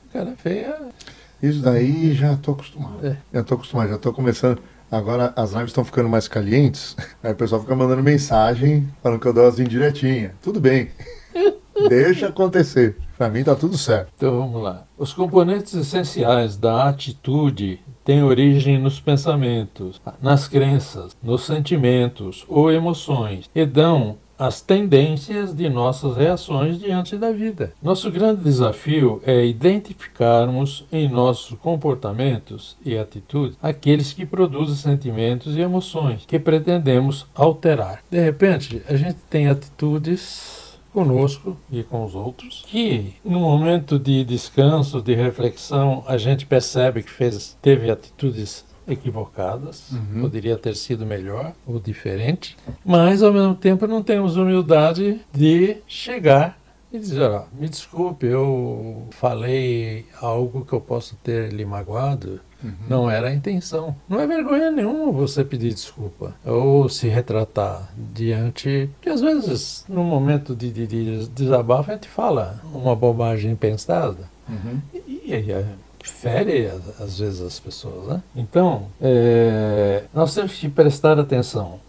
Isso daí já tô acostumado. Já tô começando. Agora as lives estão ficando mais calientes. Aí o pessoal fica mandando mensagem falando que eu dou as indiretinhas. Tudo bem. Deixa acontecer. Para mim tá tudo certo. Então vamos lá. Os componentes essenciais da atitude têm origem nos pensamentos, nas crenças, nos sentimentos ou emoções e dão as tendências de nossas reações diante da vida. Nosso grande desafio é identificarmos em nossos comportamentos e atitudes aqueles que produzem sentimentos e emoções que pretendemos alterar. De repente, a gente tem atitudes conosco e com os outros, que no momento de descanso, de reflexão, a gente percebe que teve atitudes equivocadas, poderia ter sido melhor ou diferente, mas ao mesmo tempo não temos humildade de chegar e dizer, me desculpe, eu falei algo que eu posso ter lhe magoado, não era a intenção. Não é vergonha nenhuma você pedir desculpa ou se retratar diante, que às vezes no momento de desabafo a gente fala uma bobagem pensada e fere às vezes as pessoas, né? Então, nós temos que prestar atenção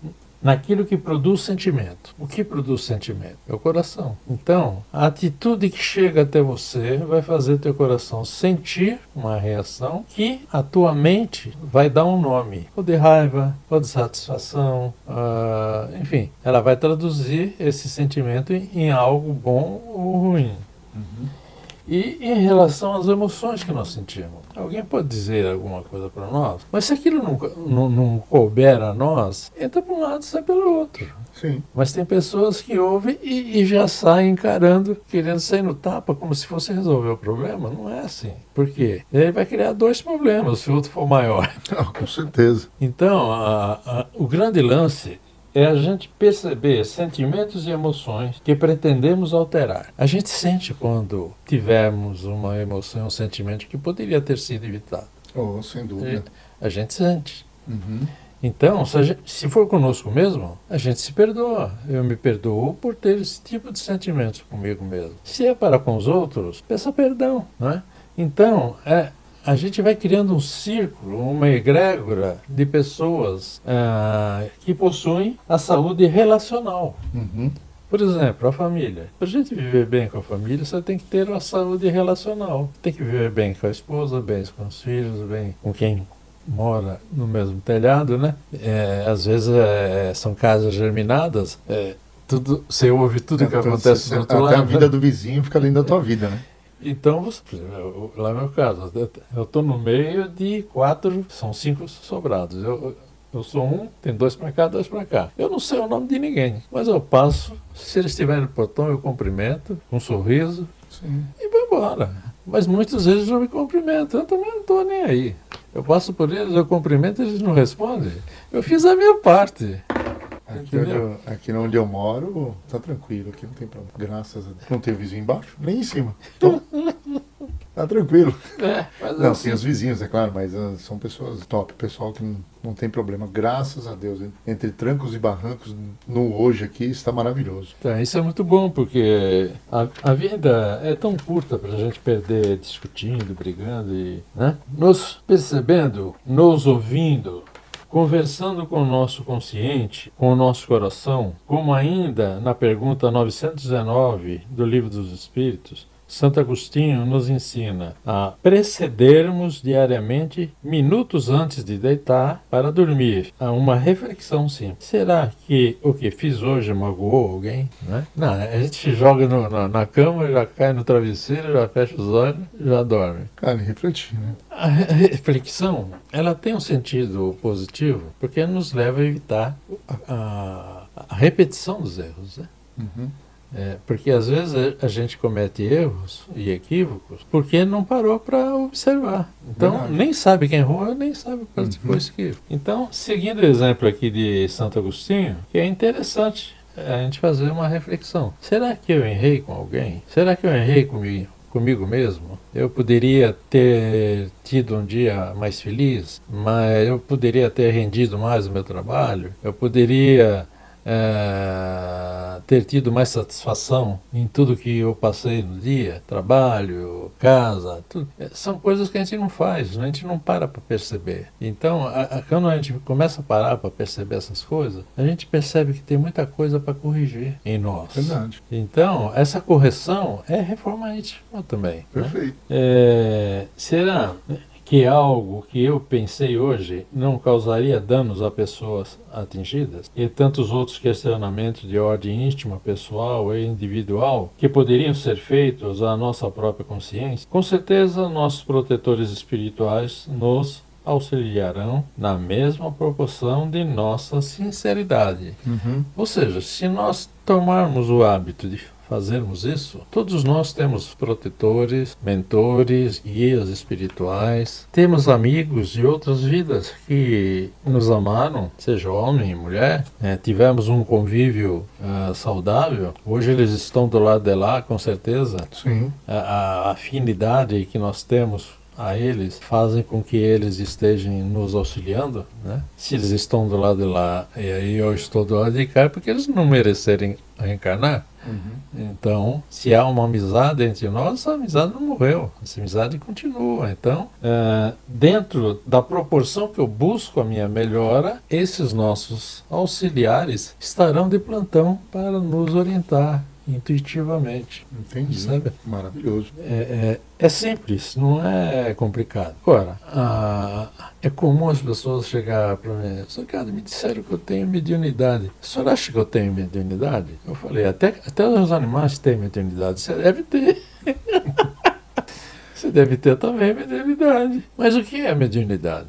naquilo que produz sentimento. O que produz sentimento? É o coração. Então, a atitude que chega até você vai fazer teu coração sentir uma reação que a tua mente vai dar um nome. Ou de raiva, ou de satisfação, enfim. Ela vai traduzir esse sentimento em algo bom ou ruim. E em relação às emoções que nós sentimos. Alguém pode dizer alguma coisa para nós, mas se aquilo não couber a nós, entra para um lado e sai pelo outro. Sim. Mas tem pessoas que ouvem e já saem encarando, querendo sair no tapa, como se fosse resolver o problema. Não é assim. Por quê? Ele vai criar dois problemas, se o outro for maior. Com certeza. Então, o grande lance é a gente perceber sentimentos e emoções que pretendemos alterar. A gente sente quando tivermos uma emoção, um sentimento que poderia ter sido evitado. Oh, sem dúvida. A gente sente. Então, se for conosco mesmo, a gente se perdoa. Eu me perdoo por ter esse tipo de sentimentos comigo mesmo. Se é para com os outros, peça perdão, não é? Então, a gente vai criando um círculo, uma egrégora de pessoas que possuem a saúde relacional. Por exemplo, a família. Para a gente viver bem com a família, você tem que ter a saúde relacional. Tem que viver bem com a esposa, bem com os filhos, bem com quem mora no mesmo telhado, né? Às vezes são casas germinadas, você ouve tudo que acontece do outro lado. Até a vida do vizinho fica dentro da tua vida, né? Então, lá no meu caso, eu estou no meio de 4, são 5 sobrados. Eu sou um, tem 2 para cá, 2 para cá. Eu não sei o nome de ninguém, mas eu passo, se eles estiverem no portão, eu cumprimento, com um sorriso, e vou embora. Mas muitas vezes não me cumprimentam, eu também não estou nem aí. Eu passo por eles, eu cumprimento, eles não respondem. Eu fiz a minha parte. Aqui onde eu moro, tá tranquilo, aqui não tem problema. Graças a Deus. Não tem vizinho embaixo, nem em cima. Então, tá tranquilo. Mas não, assim, tem os vizinhos, é claro, mas são pessoas top, pessoal que não tem problema. Graças a Deus, entre trancos e barrancos, no hoje aqui, está maravilhoso. Então, isso é muito bom, porque a vida é tão curta para a gente perder discutindo, brigando, né? Nos percebendo, nos ouvindo, conversando com o nosso consciente, com o nosso coração, como ainda na pergunta 919 do Livro dos Espíritos, Santo Agostinho nos ensina a precedermos diariamente, minutos antes de deitar, para dormir. Há uma reflexão simples. Será que o que fiz hoje magoou alguém? Né? Não, a gente se joga na cama, já cai no travesseiro, já fecha os olhos, já dorme. Cara, refletir, né? A reflexão, ela tem um sentido positivo, porque nos leva a evitar a repetição dos erros, né? Porque às vezes a gente comete erros e equívocos porque não parou para observar. Então, Verdade. nem sabe quem errou, nem sabe para que foi esse equívoco. Então, seguindo o exemplo aqui de Santo Agostinho, que é interessante a gente fazer uma reflexão. Será que eu errei com alguém? Será que eu errei comigo mesmo? Eu poderia ter tido um dia mais feliz, mas eu poderia ter rendido mais o meu trabalho, eu poderia ter tido mais satisfação em tudo que eu passei no dia, trabalho, casa, tudo. São coisas que a gente não faz, a gente não para perceber. Então, quando a gente começa a parar para perceber essas coisas, a gente percebe que tem muita coisa para corrigir em nós. Verdade. Então, essa correção é reforma íntima também. Perfeito. Né? Será que algo que eu pensei hoje não causaria danos a pessoas atingidas? E tantos outros questionamentos de ordem íntima, pessoal e individual que poderiam ser feitos à nossa própria consciência? Com certeza, nossos protetores espirituais nos auxiliarão na mesma proporção de nossa sinceridade. Ou seja, se nós tomarmos o hábito de fazermos isso, todos nós temos protetores, mentores, guias espirituais, temos amigos de outras vidas que nos amaram, seja homem e mulher, tivemos um convívio saudável, hoje eles estão do lado de lá, com certeza. Sim. A afinidade que nós temos a eles fazem com que eles estejam nos auxiliando, né? Se eles estão do lado de lá e aí eu estou do lado de cá, é porque eles não merecerem reencarnar. Então, se há uma amizade entre nós, essa amizade não morreu, essa amizade continua. Então, dentro da proporção que eu busco a minha melhora, esses nossos auxiliares estarão de plantão para nos orientar intuitivamente. Entendi. Sabe? Maravilhoso. É simples, não é complicado. Agora, é comum as pessoas chegarem para mim, Ricardo, me disseram que eu tenho mediunidade. O senhor acha que eu tenho mediunidade? Eu falei, até os animais têm mediunidade, você deve ter. Você deve ter também mediunidade. Mas o que é mediunidade?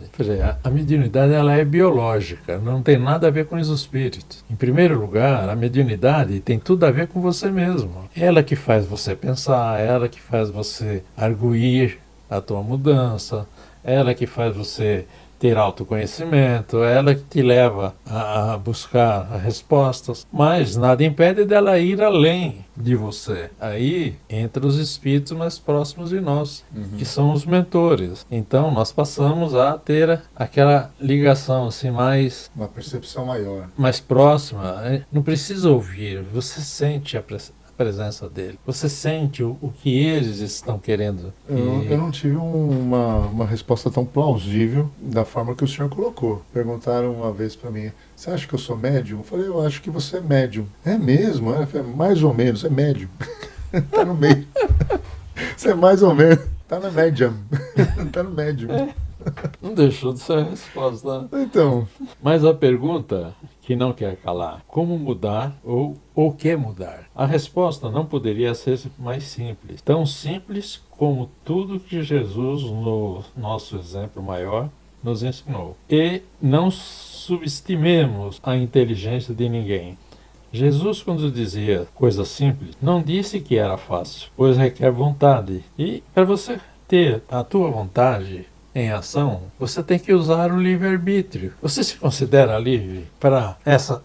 A mediunidade ela é biológica, não tem nada a ver com os espíritos. Em primeiro lugar, a mediunidade tem tudo a ver com você mesmo. Ela que faz você pensar, ela que faz você arguir a tua mudança, ela que faz você ter autoconhecimento, ela que te leva a buscar respostas, mas nada impede dela ir além de você. Aí entra os espíritos mais próximos de nós, que são os mentores. Então nós passamos a ter aquela ligação assim uma percepção maior, mais próxima. Não precisa ouvir, você sente a presença dele. Você sente o que eles estão querendo. Eu não tive uma resposta tão plausível da forma que o senhor colocou. Perguntaram uma vez para mim, você acha que eu sou médium? Eu falei, eu acho que você é médium. É mesmo? Mais ou menos, é médium. Tá no meio. Você é mais ou menos. Tá na médium. Tá no médium. Não deixou de ser a resposta. Então. Mas a pergunta que não quer calar, como mudar ou o que mudar? A resposta não poderia ser mais simples. Tão simples como tudo que Jesus, no nosso exemplo maior, nos ensinou. E não subestimemos a inteligência de ninguém. Jesus, quando dizia coisas simples, não disse que era fácil, pois requer vontade. E para você ter a tua vontade em ação, você tem que usar o livre-arbítrio. Você se considera livre para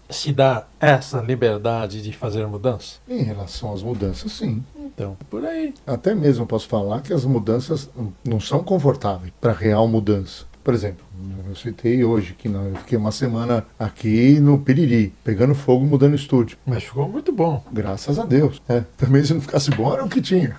se dar essa liberdade de fazer mudança? Em relação às mudanças, sim. Então, por aí. Até mesmo posso falar que as mudanças não são confortáveis para real mudança. Por exemplo, eu citei hoje que eu fiquei uma semana aqui no Piriri, pegando fogo, mudando estúdio. Mas ficou muito bom. Graças a Deus. Também se não ficasse bom era o que tinha.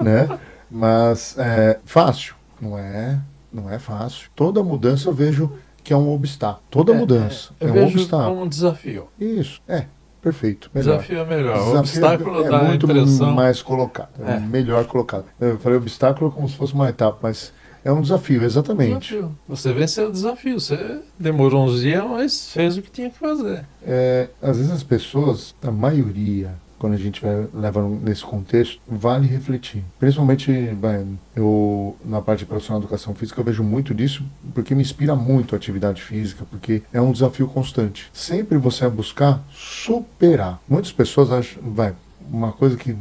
Né? Mas fácil. Não é fácil. Toda mudança eu vejo que é um obstáculo. Toda mudança eu é um vejo obstáculo. como um desafio. Isso, perfeito. Melhor. Desafio é melhor. Desafio O obstáculo é dá muito a impressão... mais colocado. Melhor colocado. Eu falei obstáculo como se fosse uma etapa, mas é um desafio, exatamente. Desafio. Você venceu o desafio. Você demorou uns dias, mas fez o que tinha que fazer. Às vezes as pessoas, a maioria, quando a gente leva nesse contexto, vale refletir. Principalmente, eu, na parte de profissional de educação física, eu vejo muito disso, porque me inspira muito a atividade física, porque é um desafio constante. Sempre você vai buscar superar. Muitas pessoas acham, uma coisa que,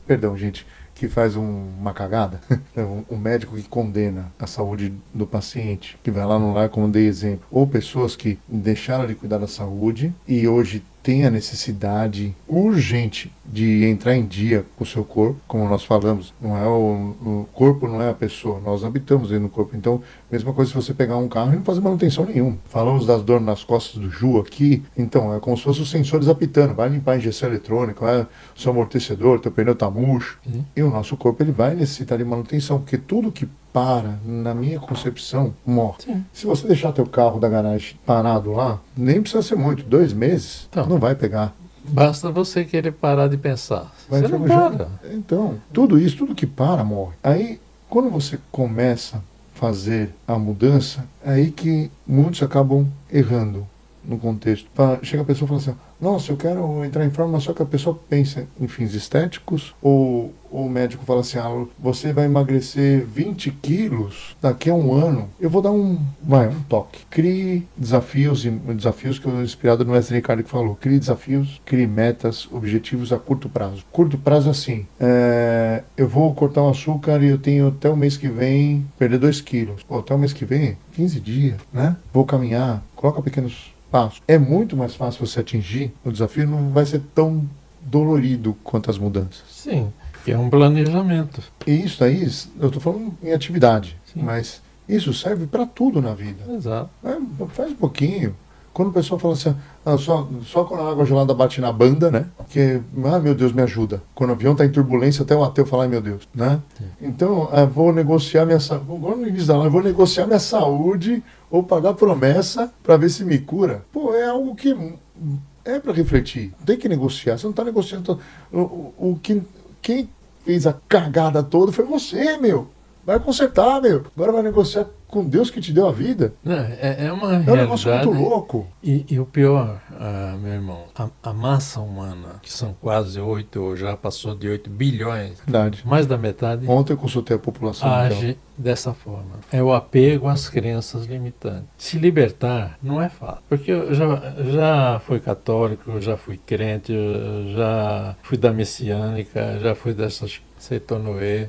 perdão, gente, que faz uma cagada, um médico que condena a saúde do paciente, que vai lá no lar, como dei exemplo, ou pessoas que deixaram de cuidar da saúde e hoje tem a necessidade urgente de entrar em dia com o seu corpo, como nós falamos, não é o corpo não é a pessoa, nós habitamos dentro do corpo. Então, mesma coisa se você pegar um carro e não fazer manutenção nenhuma. Falamos das dores nas costas do Ju aqui, então é como se fossem os sensores apitando, vai limpar a injeção eletrônica, vai o seu amortecedor, teu pneu tá murcho, e o nosso corpo ele vai necessitar de manutenção, porque tudo que para, na minha concepção, morre. Sim. Se você deixar teu carro da garagem parado lá, nem precisa ser muito, 2 meses, então, não vai pegar. Basta você querer parar de pensar. Você não para. Então, tudo isso, tudo que para, morre. Aí, quando você começa a fazer a mudança, é aí que muitos acabam errando no contexto. Chega a pessoa e fala assim, nossa, eu quero entrar em forma, só que a pessoa pensa em fins estéticos, ou o médico fala assim, você vai emagrecer 20 quilos daqui a 1 ano. Eu vou dar um toque. Crie desafios que eu inspirado no mestre Ricardo que falou. Crie desafios, crie metas, objetivos a curto prazo. Curto prazo assim, eu vou cortar o açúcar e eu tenho até o mês que vem perder 2 quilos. Pô, até o mês que vem, 15 dias, né? Vou caminhar, coloca pequenos passos. É muito mais fácil você atingir o desafio, não vai ser tão dolorido quanto as mudanças. Sim, que é um planejamento. E isso aí, eu estou falando em atividade, sim, mas isso serve para tudo na vida. Exato. Faz um pouquinho. Quando o pessoal fala assim, só quando a água gelada bate na banda, né? Que, meu Deus, me ajuda. Quando o avião está em turbulência, até o ateu falar, meu Deus, né? Sim. Então, vou negociar minha saúde. Agora no início da live, vou negociar minha saúde ou pagar promessa para ver se me cura. Pô, é algo que é para refletir. Tem que negociar. Você não está negociando. Quem fez a cagada toda foi você, meu. Vai consertar, meu. Agora vai negociar com Deus que te deu a vida. Não, é uma realidade. É um negócio muito louco. E o pior, meu irmão, a massa humana, que são quase 8, ou já passou de 8 bilhões, verdade, mais da metade, ontem eu consultei a população, age então dessa forma. É o apego às crenças limitantes. Se libertar não é fácil. Porque eu já fui católico, já fui crente, já fui da messiânica, já fui dessas Seitonoê.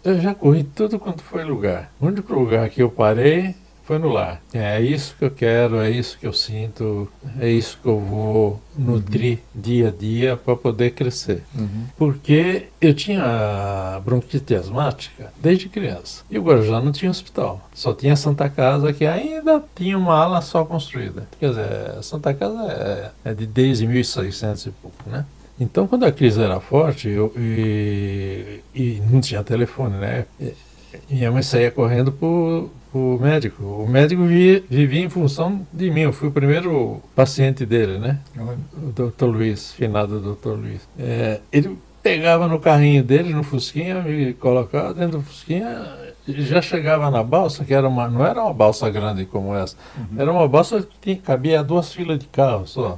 Eu já corri tudo quanto foi lugar. O único lugar que eu parei foi no lar. É isso que eu quero, é isso que eu sinto, é isso que eu vou nutrir dia a dia para poder crescer. Porque eu tinha bronquite asmática desde criança. E o Guarujá não tinha hospital. Só tinha Santa Casa, que ainda tinha uma ala só construída. Quer dizer, Santa Casa é de desde 1600 e pouco, né? Então, quando a crise era forte e não tinha telefone, né? Minha mãe saía correndo para o médico. O médico vivia em função de mim. Eu fui o primeiro paciente dele, né? O Dr. Luiz, finado Dr. Luiz. Ele pegava no carrinho dele, no Fusquinha, me colocava dentro do Fusquinha. Já chegava na balsa, que não era uma balsa grande como essa, era uma balsa que cabia 2 filas de carro só.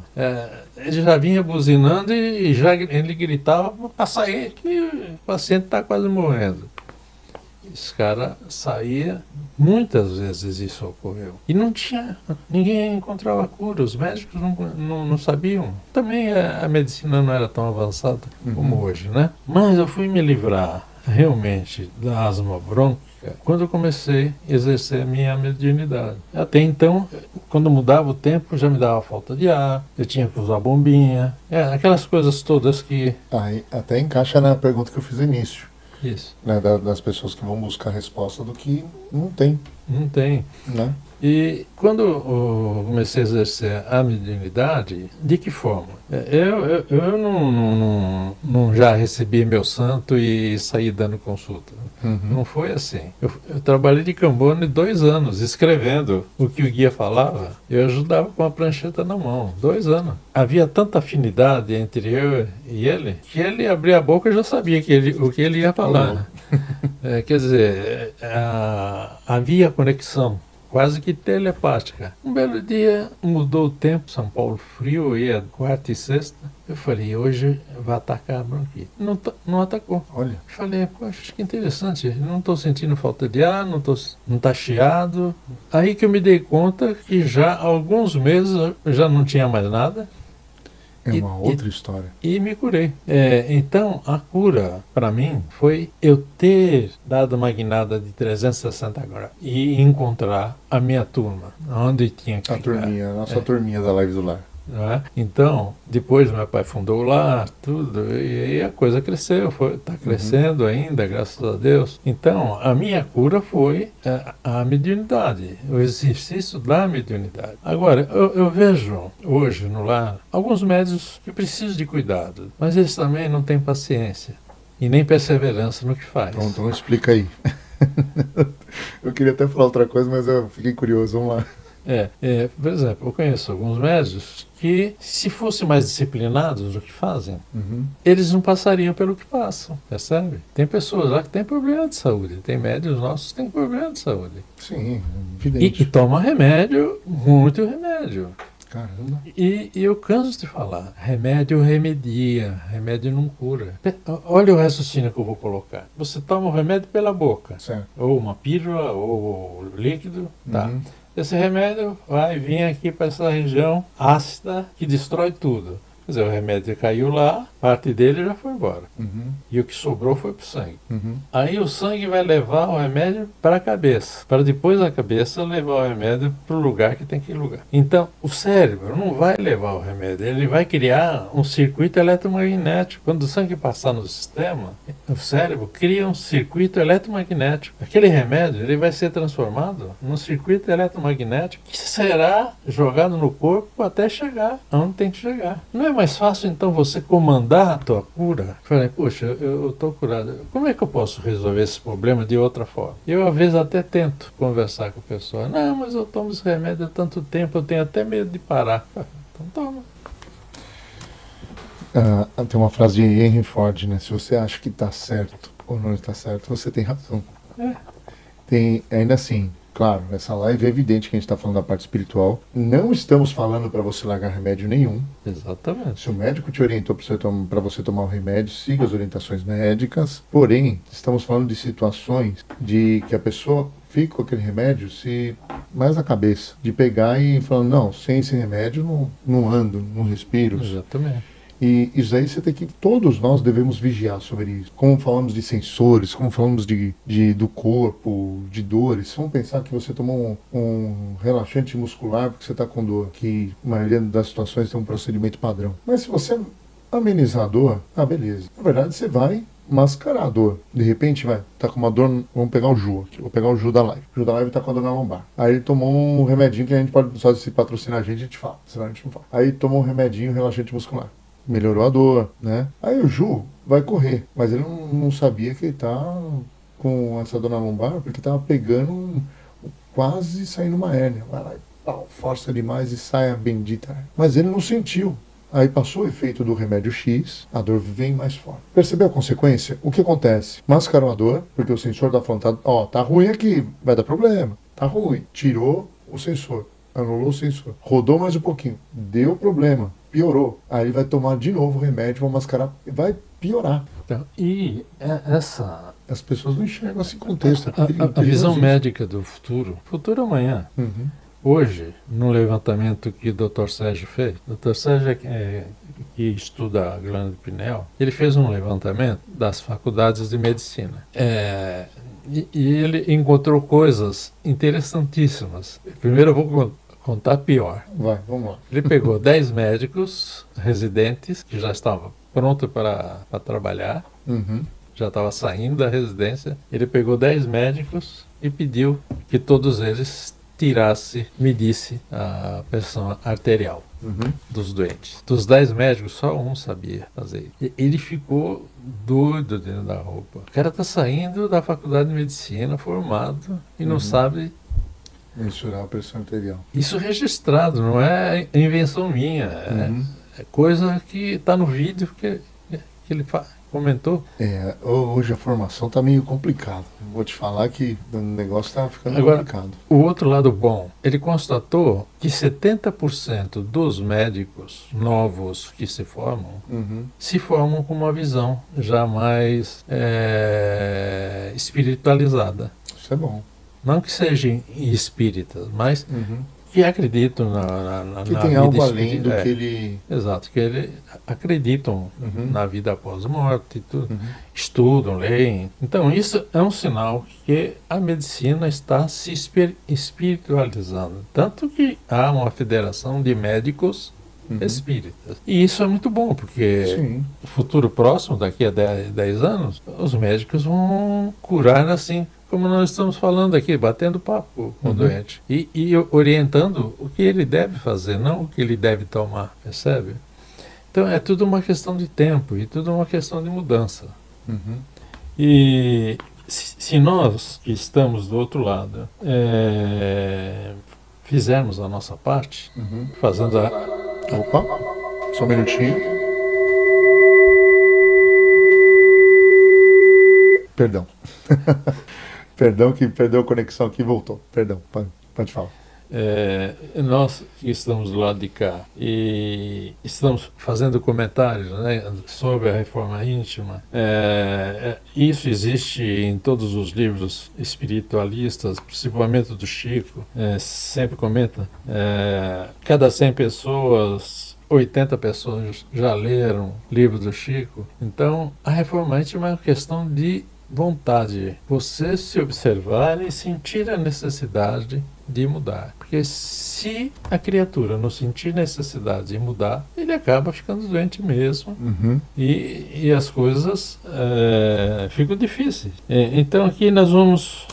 Ele já vinha buzinando e já ele gritava para sair, que o paciente está quase morrendo. Esse cara saía, muitas vezes isso ocorreu. E ninguém encontrava cura, os médicos não sabiam. Também a medicina não era tão avançada como hoje, né? Mas eu fui me livrar realmente da asma brônquica quando eu comecei a exercer a minha mediunidade. Até então, quando mudava o tempo, já me dava falta de ar, eu tinha que usar bombinha, aquelas coisas todas que... Aí, até encaixa na pergunta que eu fiz no início. Isso. Né, das pessoas que vão buscar a resposta do que não tem. Não tem. Né? E quando eu comecei a exercer a mediunidade, de que forma? Eu não já recebi meu santo e saí dando consulta. Não foi assim. Eu trabalhei de cambone 2 anos, escrevendo o que o guia falava. Eu ajudava com a prancheta na mão, 2 anos. Havia tanta afinidade entre eu e ele, que ele abria a boca e já sabia o que ele ia falar. Quer dizer, havia conexão quase que telepática. Um belo dia mudou o tempo, São Paulo frio, ia quarta e sexta. Eu falei, hoje vai atacar a bronquite. Não atacou. Olha. Falei, poxa, que interessante, não estou sentindo falta de ar, não está chiado. Aí que eu me dei conta que já há alguns meses eu já não tinha mais nada. É uma outra história. E me curei. Então, a cura, para mim, foi eu ter dado uma guinada de 360 graus e encontrar a minha turma, onde tinha que ficar. A nossa turminha da Live do Lar. não é? Então, depois meu pai fundou lá, tudo, e aí a coisa cresceu, está crescendo ainda, graças a Deus. Então, a minha cura foi a mediunidade, o exercício da mediunidade. Agora, eu vejo hoje no lar alguns médios que precisam de cuidado, mas eles também não têm paciência e nem perseverança no que faz. Então explica aí. Eu queria até falar outra coisa, mas eu fiquei curioso, vamos lá. Por exemplo, eu conheço alguns médios que, se fossem mais disciplinados no que fazem, eles não passariam pelo que passam, percebe? Tem pessoas lá que têm problema de saúde, tem médios nossos que têm problema de saúde. Sim, evidente. E tomam remédio, muito remédio. Caramba. E eu canso de falar, remédio remedia, remédio não cura. Olha o raciocínio que eu vou colocar. Você toma o remédio pela boca, Certo. ou uma pílula, ou líquido, tá? Esse remédio vai vir aqui para essa região ácida que destrói tudo. Quer dizer, o remédio caiu lá, parte dele já foi embora. E o que sobrou foi para o sangue. Aí o sangue vai levar o remédio para a cabeça, para depois a cabeça levar o remédio para o lugar que tem que ir lugar. Então, o cérebro não vai levar o remédio, ele vai criar um circuito eletromagnético. Quando o sangue passar no sistema, o cérebro cria um circuito eletromagnético. Aquele remédio ele vai ser transformado num circuito eletromagnético que será jogado no corpo até chegar onde tem que chegar. Não é mais fácil, então, você comandar a tua cura? Falei, poxa, eu estou curado. Como é que eu posso resolver esse problema de outra forma? Eu, às vezes, até tento conversar com a pessoa. Não, mas eu tomo esse remédio há tanto tempo, eu tenho até medo de parar. Então, toma. Tem uma frase de Henry Ford, né? Se você acha que está certo ou não está certo, você tem razão. Tem, ainda assim... Claro, nessa live é evidente que a gente está falando da parte espiritual. Não estamos falando para você largar remédio nenhum. Exatamente. Se o médico te orientou para você tomar o remédio, siga as orientações médicas. Porém, estamos falando de situações de que a pessoa fica com aquele remédio mais na cabeça. De pegar e falar, não, sem esse remédio não ando, não respiro. Exatamente. E isso aí todos nós devemos vigiar sobre isso. Como falamos de sensores, como falamos do corpo, de dores. Vamos pensar que você tomou um relaxante muscular porque você está com dor, que a maioria das situações tem um procedimento padrão. Mas se você amenizar a dor, beleza. Na verdade, você vai mascarar a dor. De repente, tá com uma dor, vamos pegar o Ju aqui, vou pegar o Ju da live. O Ju da live tá com a dor na lombar. Aí ele tomou um remedinho que a gente pode, só se patrocinar a gente fala, senão a gente não fala. Aí tomou um remedinho relaxante muscular. Melhorou a dor, né? Aí o Ju vai correr, mas ele não sabia que ele tá com essa dor na lombar, porque tava pegando, quase saindo uma hérnia. Vai lá e força demais e sai a bendita. Mas ele não sentiu. Aí passou o efeito do remédio X, a dor vem mais forte. Percebeu a consequência? O que acontece? Mascarou a dor, porque o sensor tá falando, tá ruim aqui, vai dar problema. Tá ruim. Tirou o sensor, anulou o sensor, rodou mais um pouquinho, deu problema. Piorou. Aí ele vai tomar de novo o remédio, vai mascarar, vai piorar. Então, as pessoas não enxergam esse contexto. A visão médica do futuro amanhã. Hoje, no levantamento que o Dr. Sérgio fez, o Dr. Sérgio que estuda a glândula pineal, ele fez um levantamento das faculdades de medicina. E ele encontrou coisas interessantíssimas. Primeiro eu vou contar pior. Vamos lá. Ele pegou 10 médicos residentes que já estavam prontos para trabalhar, já estava saindo da residência. Ele pegou 10 médicos e pediu que todos eles medisse a pressão arterial dos doentes. Dos 10 médicos, só um sabia fazer. Ele ficou doido dentro da roupa. O cara está saindo da faculdade de medicina, formado, e não sabe mensurar a pressão arterial. Isso registrado, não é invenção minha. É coisa que está no vídeo que ele comentou. Hoje a formação está meio complicada. Vou te falar que o negócio está ficando complicado. O outro lado bom, ele constatou que 70% dos médicos novos que se formam com uma visão já mais espiritualizada. Isso é bom. Não que sejam espíritas, mas que acreditam que tem vida algo além do que ele... Exato, que eles acreditam na vida após a morte, estudam, leem. Então isso é um sinal que a medicina está se espiritualizando. Tanto que há uma federação de médicos espíritas. E isso é muito bom, porque Sim. no futuro próximo, daqui a 10 anos, os médicos vão curar assim, como nós estamos falando aqui, batendo papo com o doente. E orientando o que ele deve fazer, não o que ele deve tomar, percebe? Então é tudo uma questão de tempo e tudo uma questão de mudança. E se nós que estamos do outro lado fizermos a nossa parte, fazendo a... Opa, só um minutinho. Perdão. Perdão que perdeu a conexão aqui e voltou. Perdão, pode falar. Nós que estamos do lado de cá e estamos fazendo comentários, né, sobre a reforma íntima, isso existe em todos os livros espiritualistas, principalmente do Chico, sempre comenta, cada 100 pessoas, 80 pessoas já leram o livro do Chico. Então a reforma íntima é uma questão de vontade, você se observar e sentir a necessidade de mudar. Porque se a criatura não sentir necessidade de mudar, ele acaba ficando doente mesmo, e as coisas ficam difíceis. Então aqui nós vamos,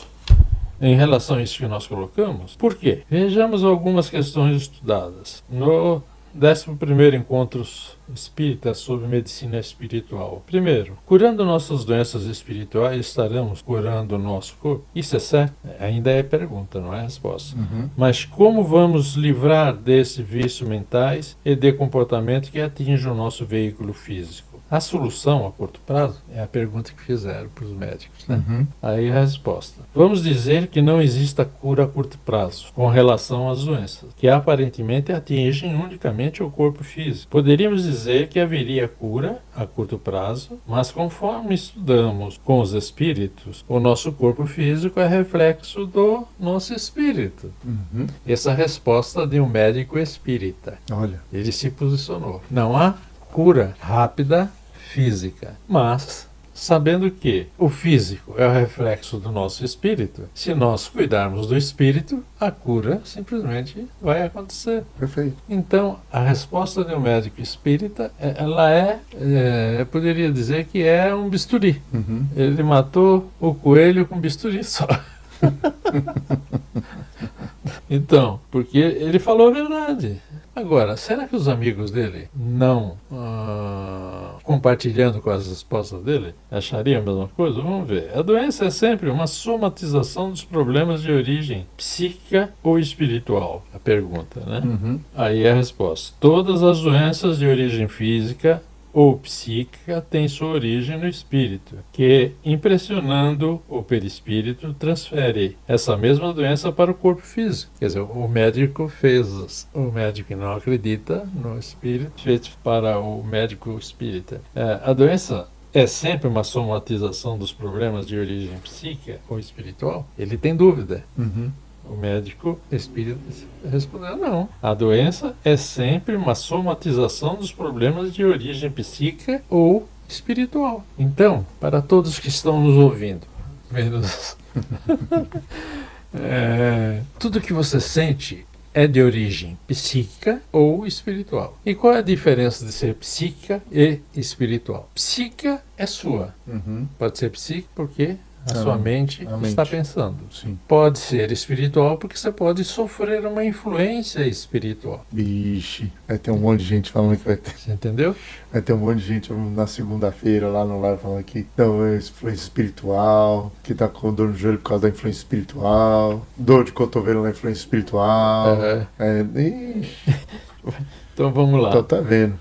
em relação a isso que nós colocamos, por quê? Vejamos algumas questões estudadas no 11º Encontros Espíritas sobre Medicina Espiritual. Primeiro, curando nossas doenças espirituais, estaremos curando o nosso corpo? Isso é certo? Ainda é pergunta, não é resposta. Mas como vamos livrar desse vício mentais e de comportamento que atinge o nosso veículo físico? A solução a curto prazo é a pergunta que fizeram para os médicos, né? Aí a resposta. Vamos dizer que não exista cura a curto prazo com relação às doenças, que aparentemente atingem unicamente o corpo físico. Poderíamos dizer que haveria cura a curto prazo, mas conforme estudamos com os espíritos, o nosso corpo físico é reflexo do nosso espírito. Essa é a resposta de um médico espírita. Olha. Ele se posicionou. Não há cura rápida física, mas sabendo que o físico é o reflexo do nosso espírito, se nós cuidarmos do espírito, a cura simplesmente vai acontecer. Perfeito. Então, a resposta de um médico espírita, ela eu poderia dizer que é um bisturi. Ele matou o coelho com bisturi só. Então, porque ele falou a verdade. Agora, será que os amigos dele não, compartilhando com as respostas dele, achariam a mesma coisa? Vamos ver. A doença é sempre uma somatização dos problemas de origem psíquica ou espiritual. A pergunta, né? Aí a resposta. Todas as doenças de origem física ou psíquica têm sua origem no espírito, que, impressionando o perispírito, transfere essa mesma doença para o corpo físico. Quer dizer, o médico que não acredita no espírito, fez para o médico espírita. A doença é sempre uma somatização dos problemas de origem psíquica ou espiritual? Ele tem dúvida. O médico espírita respondeu: não. A doença é sempre uma somatização dos problemas de origem psíquica ou espiritual. Então, para todos que estão nos ouvindo, menos tudo que você sente é de origem psíquica ou espiritual. E qual é a diferença de ser psíquica e espiritual? Psíquica é sua. Pode ser psíquica porque a sua mente está pensando. Sim. Pode ser espiritual porque você pode sofrer uma influência espiritual. Vixe, vai ter um monte de gente falando que vai ter. Você entendeu? Vai ter um monte de gente na segunda-feira lá no lar falando que não, é influência espiritual, que tá com dor no joelho por causa da influência espiritual, dor de cotovelo na influência espiritual. Ixi. Então vamos lá. Então tá vendo.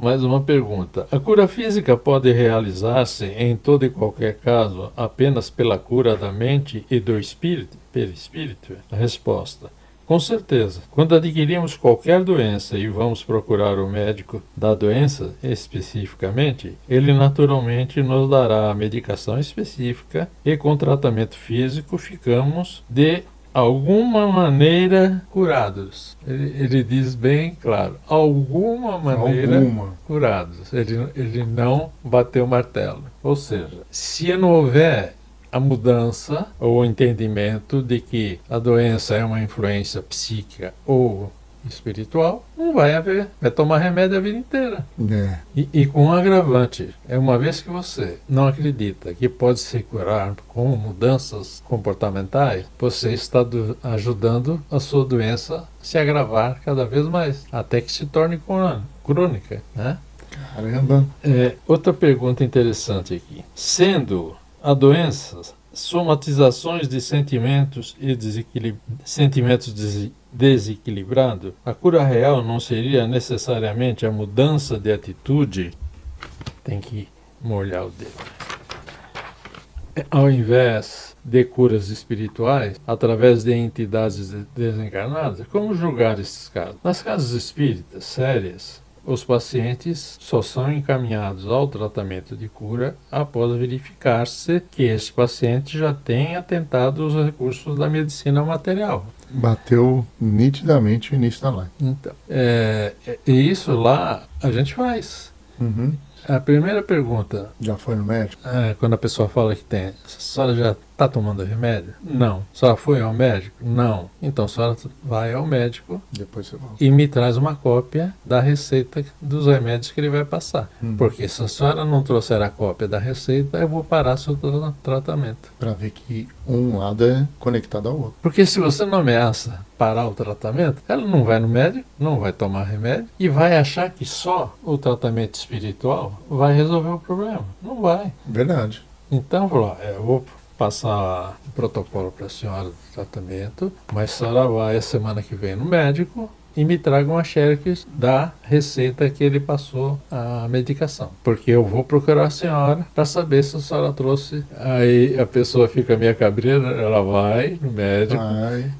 Mais uma pergunta. A cura física pode realizar-se em todo e qualquer caso apenas pela cura da mente e do espírito? Perispírito? A resposta: com certeza. Quando adquirimos qualquer doença e vamos procurar o médico da doença especificamente, ele naturalmente nos dará a medicação específica e com tratamento físico ficamos de alguma maneira curados. Ele diz bem claro, alguma maneira curados. Ele não bateu o martelo. Ou seja, se não houver a mudança ou o entendimento de que a doença é uma influência psíquica ou espiritual, não vai haver, vai tomar remédio a vida inteira. É. E com um agravante, uma vez que você não acredita que pode se curar com mudanças comportamentais, você está ajudando a sua doença a se agravar cada vez mais, até que se torne crônica, né? Caramba. Outra pergunta interessante aqui. Sendo a doença somatizações de sentimentos e sentimentos desequilibrados, a cura real não seria necessariamente a mudança de atitude? Tem que molhar o dedo. Ao invés de curas espirituais, através de entidades desencarnadas, como julgar esses casos? Nas casas espíritas sérias, os pacientes só são encaminhados ao tratamento de cura após verificar-se que esse paciente já tem atentado aos recursos da medicina material. Bateu nitidamente o início da live. Então, e isso lá a gente faz. Uhum. A primeira pergunta, Já foi no médico? quando a pessoa fala que tem, a senhora já está tomando remédio? Não. A senhora foi ao médico? Não. Então a senhora vai ao médico Depois você volta. e me traz uma cópia da receita dos remédios que ele vai passar. Porque se a senhora não trouxer a cópia da receita, eu vou parar seu tratamento. Para ver que um lado é conectado ao outro. Porque se você não ameaça parar o tratamento, ela não vai no médico, não vai tomar remédio e vai achar que só o tratamento espiritual vai resolver o problema. Não vai. Verdade. Então, falou, eu vou passar o protocolo para a senhora do tratamento, mas a senhora vai a semana que vem no médico e me traga uma xerox da receita que ele passou a medicação. Porque eu vou procurar a senhora para saber se a senhora trouxe. Aí a pessoa fica meio cabreira, ela vai no médico. Vai.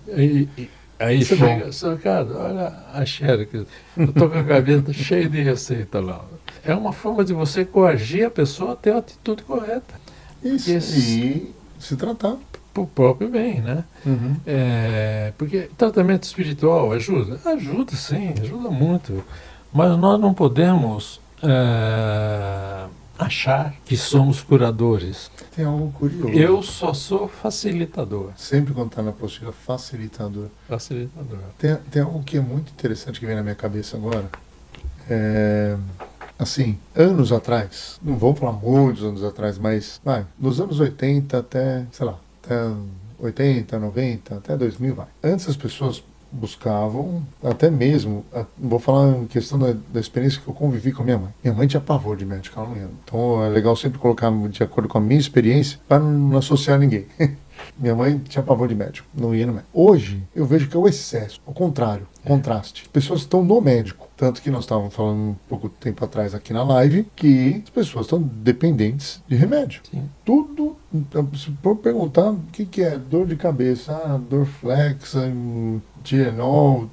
Aí Isso é chega, bom. seu Ricardo, olha a xerox, eu estou com a cabeça cheia de receita lá. É uma forma de você coagir a pessoa a ter a atitude correta. Isso. E se tratar. Para o próprio bem, né? Uhum. Porque tratamento espiritual ajuda? Ajuda, sim, ajuda muito. Mas nós não podemos achar que somos curadores. Tem algo curioso. Eu só sou facilitador. Sempre quando está na postura facilitador. Facilitador. Tem algo que é muito interessante que vem na minha cabeça agora. Assim, anos atrás, não vamos falar muitos anos atrás, mas nos anos 80 até, sei lá, até 80, 90, até 2000, vai. Antes as pessoas buscavam, até mesmo, vou falar em questão da experiência que eu convivi com a minha mãe. Minha mãe tinha pavor de médico, ela não ia. Então é legal sempre colocar de acordo com a minha experiência para não associar ninguém. Minha mãe tinha pavor de médico, não ia no médico. Hoje, eu vejo que é o excesso, o contrário, contraste. As pessoas estão no médico. Tanto que nós estávamos falando um pouco tempo atrás aqui na live que as pessoas estão dependentes de remédio. Sim. Tudo, se for perguntar o que é dor de cabeça, Dorflex, Tilenol,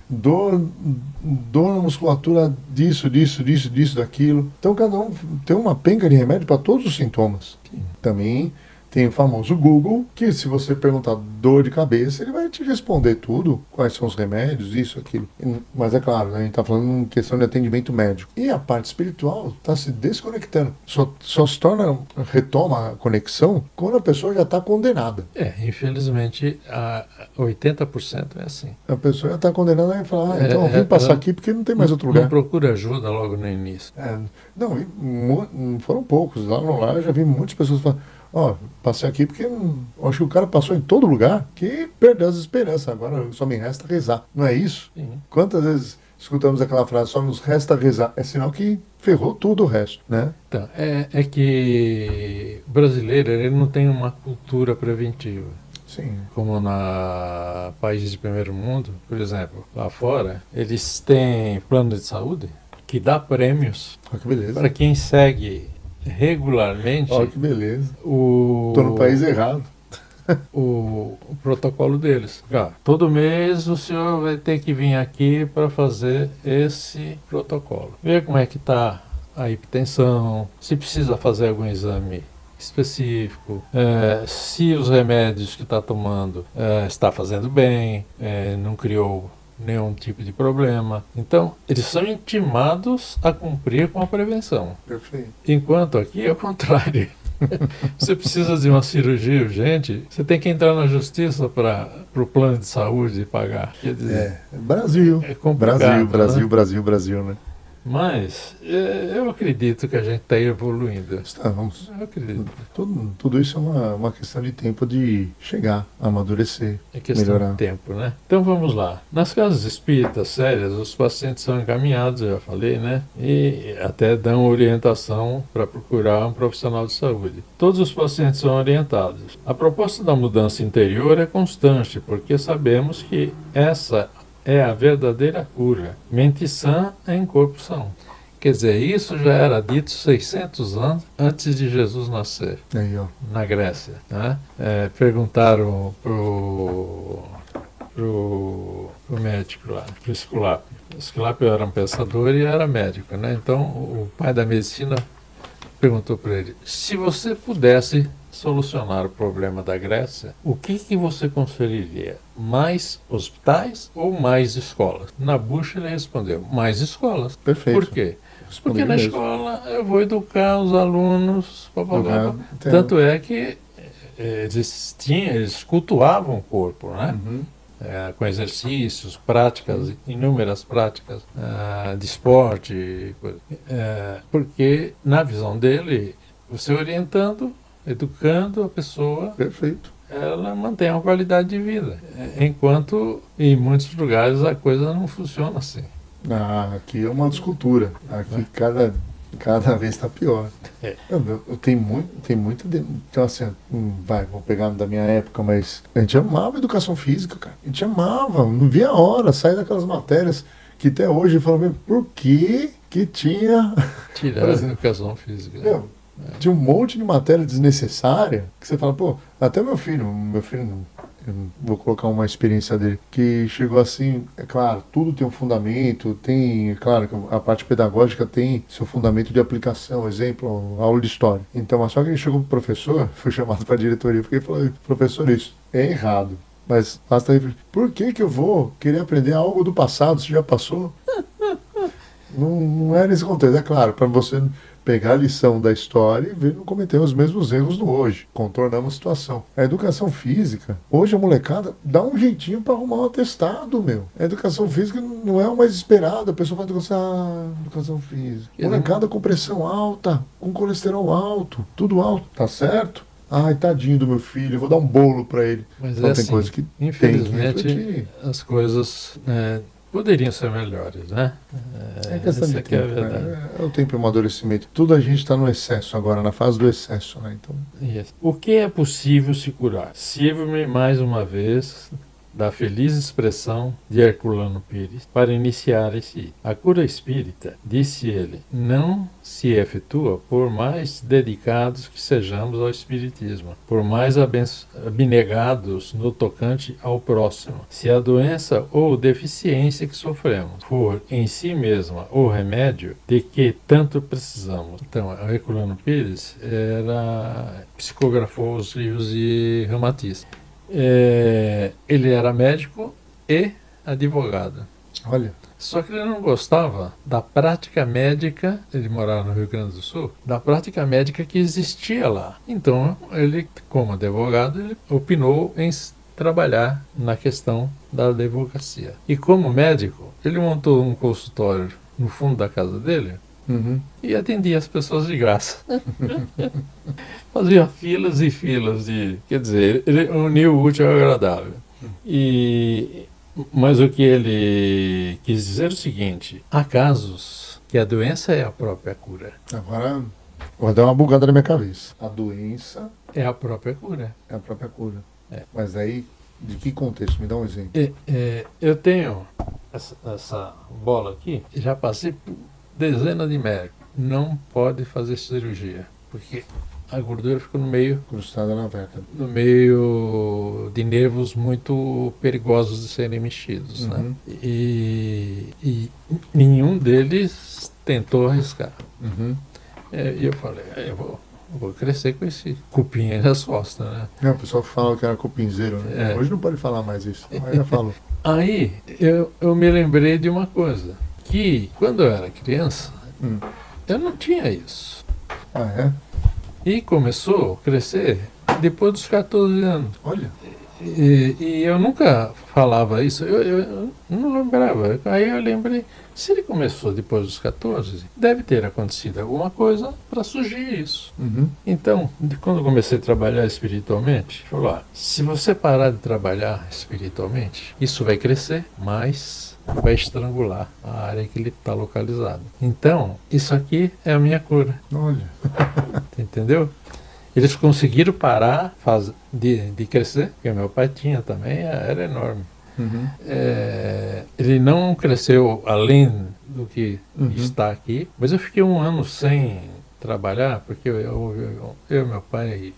dor na musculatura disso, daquilo. Então cada um tem uma penca de remédio para todos os sintomas. Sim. Também tem o famoso Google, que se você perguntar dor de cabeça, ele vai te responder tudo, quais são os remédios, isso, aquilo. Mas é claro, a gente está falando em questão de atendimento médico. E a parte espiritual está se desconectando. Só se retoma a conexão quando a pessoa já está condenada. Infelizmente, 80% é assim. A pessoa já está condenada e fala, então eu vim passar aqui porque não tem mais outro lugar. Não procura ajuda logo no início. Não foram poucos. Lá no lar eu já vi muitas pessoas falando, passei aqui porque acho que o cara passou em todo lugar que perdeu as esperanças. Agora só me resta rezar. Não é isso? Sim. Quantas vezes escutamos aquela frase, só nos resta rezar? É sinal que ferrou tudo o resto, né? Então, é que o brasileiro ele não tem uma cultura preventiva. Sim. Como na países de primeiro mundo, por exemplo, lá fora, eles têm plano de saúde que dá prêmios Que beleza. para quem segue regularmente Que beleza. o Tô no país errado. o protocolo deles. Todo mês o senhor vai ter que vir aqui para fazer esse protocolo. Ver como é que está a hipertensão, se precisa fazer algum exame específico, se os remédios que está tomando está fazendo bem, não criou nenhum tipo de problema. Então, eles são intimados a cumprir com a prevenção. Perfeito. Enquanto aqui é o contrário. Você precisa de uma cirurgia urgente, você tem que entrar na justiça para o plano de saúde pagar. Quer dizer, Brasil. é complicado, Brasil, né? Brasil, né? Mas eu acredito que a gente está evoluindo. Estamos. Eu acredito. Tudo isso é uma questão de tempo de chegar, amadurecer, É questão melhorar. de tempo, né? Então vamos lá. Nas casas espíritas sérias, os pacientes são encaminhados, eu já falei, né? E até dão orientação para procurar um profissional de saúde. Todos os pacientes são orientados. A proposta da mudança interior é constante, porque sabemos que essa é a verdadeira cura. Mente sã em corpo são. Quer dizer, isso já era dito 600 anos antes de Jesus nascer, Aí, ó. na Grécia. Né? Perguntaram pro médico lá, pro Esculápio. Esculápio era um pensador e era médico, né? Então o pai da medicina perguntou para ele: se você pudesse solucionar o problema da Grécia, o que você conferiria? Mais hospitais ou mais escolas? Na Bucha ele respondeu: mais escolas. Perfeito. Por quê? Porque na escola eu vou educar os alunos, tanto é que eles cultuavam o corpo, né? Uhum. Com exercícios, práticas, inúmeras práticas de esporte, porque na visão dele, você orientando, educando a pessoa, Perfeito. ela mantém uma qualidade de vida, enquanto em muitos lugares a coisa não funciona assim. Aqui é uma descultura. Aqui cada vez está pior. Eu tenho muito. Então, assim, vou pegar da minha época, mas a gente amava educação física, cara. A gente amava, não via a hora, sair daquelas matérias que até hoje falam, por que tinha. Tirar a educação física. Tinha um monte de matéria desnecessária que você fala, pô, até meu filho, eu vou colocar uma experiência dele, que chegou assim, é claro, tudo tem um fundamento, tem, claro, a parte pedagógica tem seu fundamento de aplicação, exemplo, aula de história. Então, mas só que ele chegou pro professor, foi chamado para a diretoria, porque ele falou, professor, isso é errado. Mas basta ele, por que eu vou querer aprender algo do passado, se já passou? Não é nesse contexto, é claro, para você pegar a lição da história e ver não cometer os mesmos erros no hoje. Contornamos a situação. A educação física, hoje a molecada dá um jeitinho para arrumar um atestado, meu. A educação física não é o mais esperado. A pessoa fala educação física. Molecada com pressão alta, com colesterol alto, tudo alto, tá certo? Ai, tadinho do meu filho, eu vou dar um bolo para ele. Mas então, tem assim, coisa que infelizmente, tem que refletir. as coisas poderiam ser melhores, né? É questão de tempo, é a verdade. É o tempo e o amadurecimento. Tudo a gente está no excesso agora, na fase do excesso, né? Então... Yes. O que é possível se curar? Sirva-me mais uma vez da feliz expressão de Herculano Pires para iniciar esse item. A cura espírita, disse ele, não se efetua por mais dedicados que sejamos ao espiritismo, por mais abnegados no tocante ao próximo. Se a doença ou deficiência que sofremos for em si mesma o remédio de que tanto precisamos. Então, Herculano Pires psicografou os livros de Ramatiz. Ele era médico e advogado. Olha. Só que ele não gostava da prática médica, ele morava no Rio Grande do Sul, da prática médica que existia lá. Então, ele, como advogado, ele opinou em trabalhar na questão da advocacia. E como médico, ele montou um consultório no fundo da casa dele, e atendia as pessoas de graça. Fazia filas e filas de... Quer dizer, ele uniu o útil ao agradável. Mas o que ele quis dizer é o seguinte: há casos que a doença é a própria cura. Agora, vou dar uma bugada na minha cabeça. A doença... É a própria cura. É a própria cura. Mas aí, de que contexto? Me dá um exemplo. Eu tenho essa bola aqui, já passei por dezenas de médicos. Não pode fazer cirurgia, porque a gordura fica no meio... Crustada na vértebra. No meio de nervos muito perigosos de serem mexidos, né? E nenhum deles tentou arriscar. E eu falei, eu vou crescer com esse cupim aí nas costas, né? O pessoal fala que era cupinzeiro, né? Hoje não pode falar mais isso. Aí já falou. Aí eu me lembrei de uma coisa, que quando eu era criança, eu não tinha isso. Ah, é? E começou a crescer depois dos 14 anos. Olha. E eu nunca falava isso, eu não lembrava. Aí eu lembrei, se ele começou depois dos 14, deve ter acontecido alguma coisa para surgir isso. Uhum. Então, quando eu comecei a trabalhar espiritualmente, falou, se você parar de trabalhar espiritualmente, isso vai crescer, mas vai estrangular a área que ele está localizado. Então, isso aqui é a minha cura. Olha. Entendeu? Eles conseguiram parar de crescer, porque meu pai tinha também, era enorme. Uhum. Ele não cresceu além do que está aqui, mas eu fiquei um ano sem trabalhar, porque eu e meu pai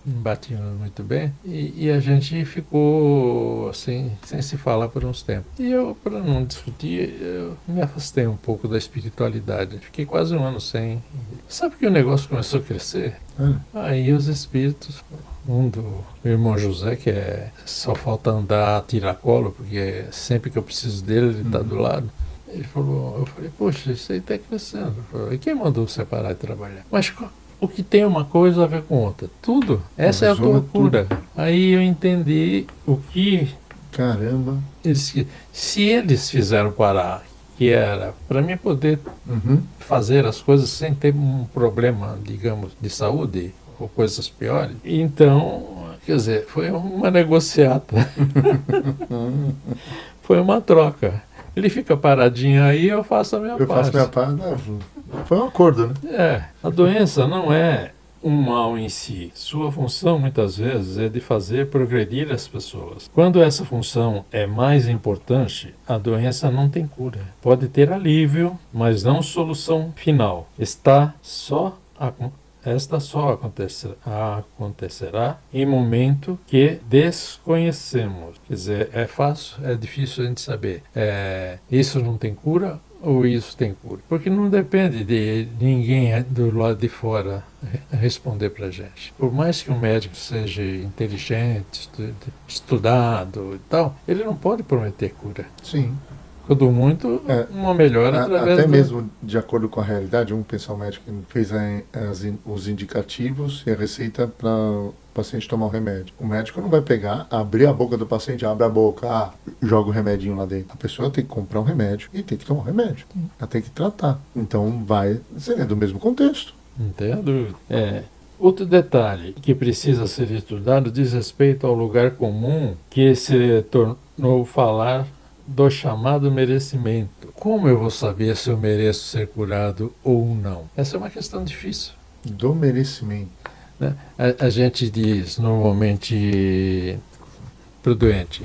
batíamos muito bem, e a gente ficou assim, sem se falar por uns tempos. E eu, para não discutir, eu me afastei um pouco da espiritualidade. Fiquei quase um ano sem. Sabe que o negócio começou a crescer? Aí os espíritos, um do irmão José, que só falta andar a tiracolo, porque sempre que eu preciso dele, ele está do lado. Ele falou, eu falei, poxa, isso aí está crescendo. Ele falou, e quem mandou você parar de trabalhar? Mas o que tem uma coisa a ver com outra? Tudo. Essa é a tua cura. Aí eu entendi o que... Caramba. Se eles fizeram parar, que era para mim poder fazer as coisas sem ter um problema, digamos, de saúde ou coisas piores. Então, quer dizer, foi uma negociata. Foi uma troca. Ele fica paradinho aí, eu faço a minha parte. Eu faço a minha parte. Foi um acordo, né? A doença não é um mal em si. Sua função, muitas vezes, é de fazer progredir as pessoas. Quando essa função é mais importante, a doença não tem cura. Pode ter alívio, mas não solução final. Esta só acontecerá em momento que desconhecemos. Quer dizer, é difícil a gente saber. Isso não tem cura ou isso tem cura? Porque não depende de ninguém do lado de fora responder para a gente. Por mais que um médico seja inteligente, estudado e tal, ele não pode prometer cura. Sim. Quando muito, uma melhora através até mesmo de acordo com a realidade. Vamos pensar, o médico fez os indicativos e a receita para o paciente tomar o remédio. O médico não vai pegar, abrir a boca do paciente, abre a boca, joga o remedinho lá dentro. A pessoa tem que comprar um remédio e tem que tomar o remédio. Ela tem que tratar. Então seria do mesmo contexto. Não tem dúvida. Outro detalhe que precisa ser estudado diz respeito ao lugar comum que se tornou falar do chamado merecimento. Como eu vou saber se eu mereço ser curado ou não? Essa é uma questão difícil. Do merecimento. Né? A gente diz normalmente para o doente,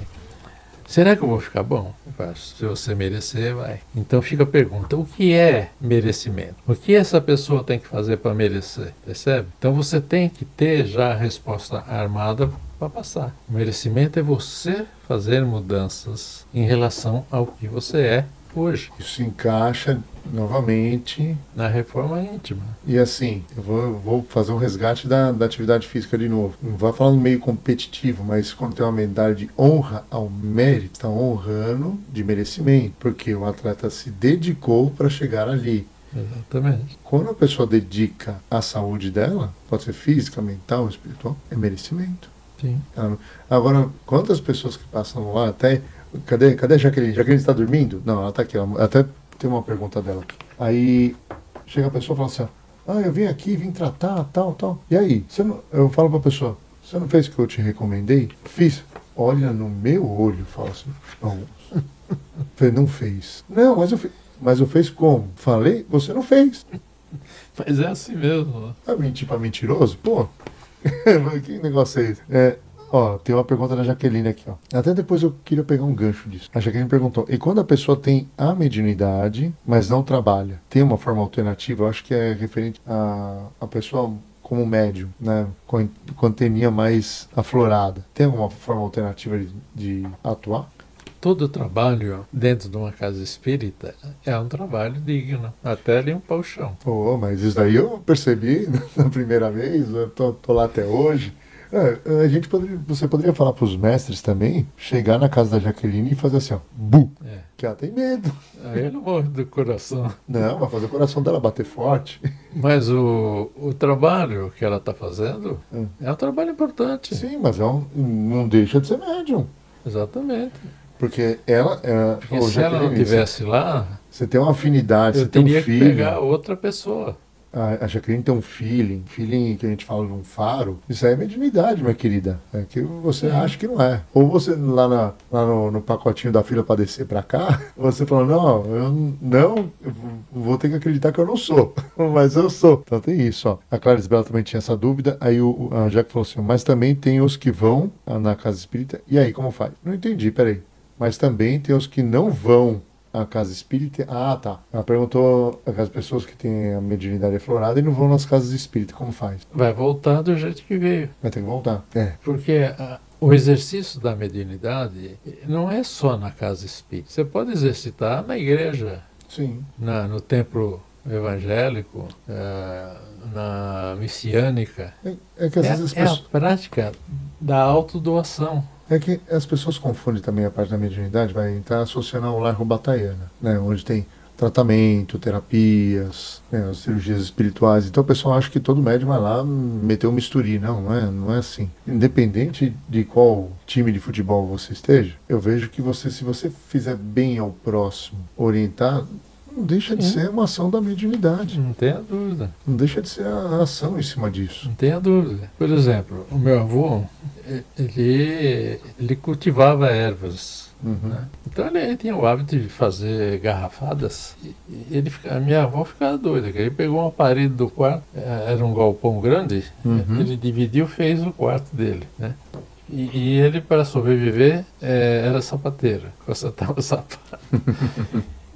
será que eu vou ficar bom? Se você merecer, vai. Então fica a pergunta, o que é merecimento? O que essa pessoa tem que fazer para merecer? Percebe? Então você tem que ter já a resposta armada para passar. O merecimento é você fazer mudanças em relação ao que você é hoje. Isso se encaixa novamente na reforma íntima. E assim, eu vou fazer um resgate da atividade física de novo. Não vai falar no meio competitivo, mas quando tem uma medalha de honra ao mérito, está honrando de merecimento, porque o atleta se dedicou para chegar ali. Exatamente. Quando a pessoa dedica a saúde dela, pode ser física, mental, espiritual, é merecimento. Sim. Agora, quantas pessoas que passam lá até... Cadê a Jaqueline? Jaqueline está dormindo? Não, ela está aqui. Até tem uma pergunta dela. Aí chega a pessoa e fala assim, eu vim tratar, tal. E aí? Eu falo para a pessoa, você não fez o que eu te recomendei? Fiz. Olha no meu olho e fala assim, não. Falei, não fez. Não, mas eu fiz. Mas eu fiz como? Falei, você não fez. Mas é assim mesmo. Mentir para mentiroso? Pô. Que negócio é esse? Tem uma pergunta da Jaqueline aqui, Até depois eu queria pegar um gancho disso. A Jaqueline perguntou, e quando a pessoa tem a mediunidade, mas não trabalha, tem uma forma alternativa? Eu acho que é referente a pessoa como médium, né? Com a antenia mais aflorada. Tem alguma forma alternativa de atuar? Todo trabalho dentro de uma casa espírita é um trabalho digno, até limpar o chão. Mas isso daí eu percebi na primeira vez, eu tô lá até hoje. Você poderia falar para os mestres também, chegar na casa da Jaqueline e fazer assim, ó, bu, que ela tem medo. Aí ele morre do coração. Não, vai fazer o coração dela bater forte. Mas o trabalho que ela está fazendo é um trabalho importante. Sim, mas não deixa de ser médium. Exatamente. Porque ela... Porque se ela não estivesse lá, você tem uma afinidade, eu você tem um teria que feeling. pegar outra pessoa. A Jaqueline tem um feeling que a gente fala de um faro. Isso aí é mediunidade, minha querida. É que você acha que não é. Ou você lá no pacotinho da fila para descer para cá, você fala, não, eu vou ter que acreditar que eu não sou. Mas eu sou. Então tem isso, ó. A Clarice Bela também tinha essa dúvida. Aí a Jaque falou assim, mas também tem os que vão na casa espírita. E aí, como faz? Não entendi, peraí. Mas também tem os que não vão a casa espírita. Ah, tá. Ela perguntou as pessoas que têm a mediunidade aflorada e não vão nas casas espíritas. Como faz? Vai voltar do jeito que veio. Vai ter que voltar. Porque o exercício da mediunidade não é só na casa espírita. Você pode exercitar na igreja. Sim. No templo evangélico, na messiânica. Que às vezes é a prática da autodoação. É que as pessoas confundem também a parte da mediunidade, vai entrar associando ao lar Rubataiana, né, onde tem tratamento, terapias, as cirurgias espirituais. Então o pessoal acha que todo médium vai lá meter um misturi. Não é assim. Independente de qual time de futebol você esteja, eu vejo que se você fizer bem ao próximo, orientar, não deixa de ser uma ação da mediunidade. Não tenha dúvida. Não deixa de ser a ação em cima disso. Não tenha dúvida. Por exemplo, o meu avô, ele cultivava ervas. Né? Então ele tinha o hábito de fazer garrafadas. A minha avó ficava doida. Ele pegou uma parede do quarto, era um galpão grande, ele dividiu e fez o quarto dele. Né? E ele, para sobreviver, era sapateiro, consertava sapato.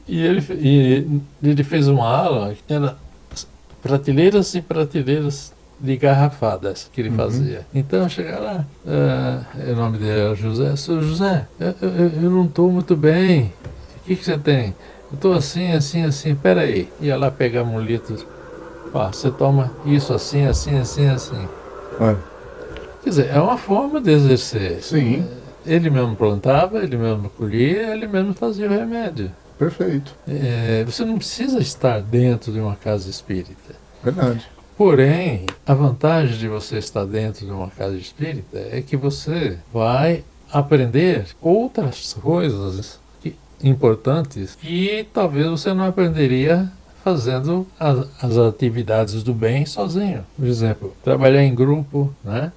E ele fez uma ala que era prateleiras e prateleiras de garrafadas que ele fazia. Então, chegar lá, o nome dele era José. Seu José, eu não estou muito bem. O que você tem? Eu estou assim, assim, assim. Peraí. Ia lá pegar um litro. Você toma isso assim, assim, assim, assim. Quer dizer, é uma forma de exercer. Sim. Ele mesmo plantava, ele mesmo colhia, ele mesmo fazia o remédio. Perfeito. Você não precisa estar dentro de uma casa espírita. Verdade. Porém, a vantagem de você estar dentro de uma casa espírita é que você vai aprender outras coisas importantes que talvez você não aprenderia fazendo as atividades do bem sozinho. Por exemplo, trabalhar em grupo, né?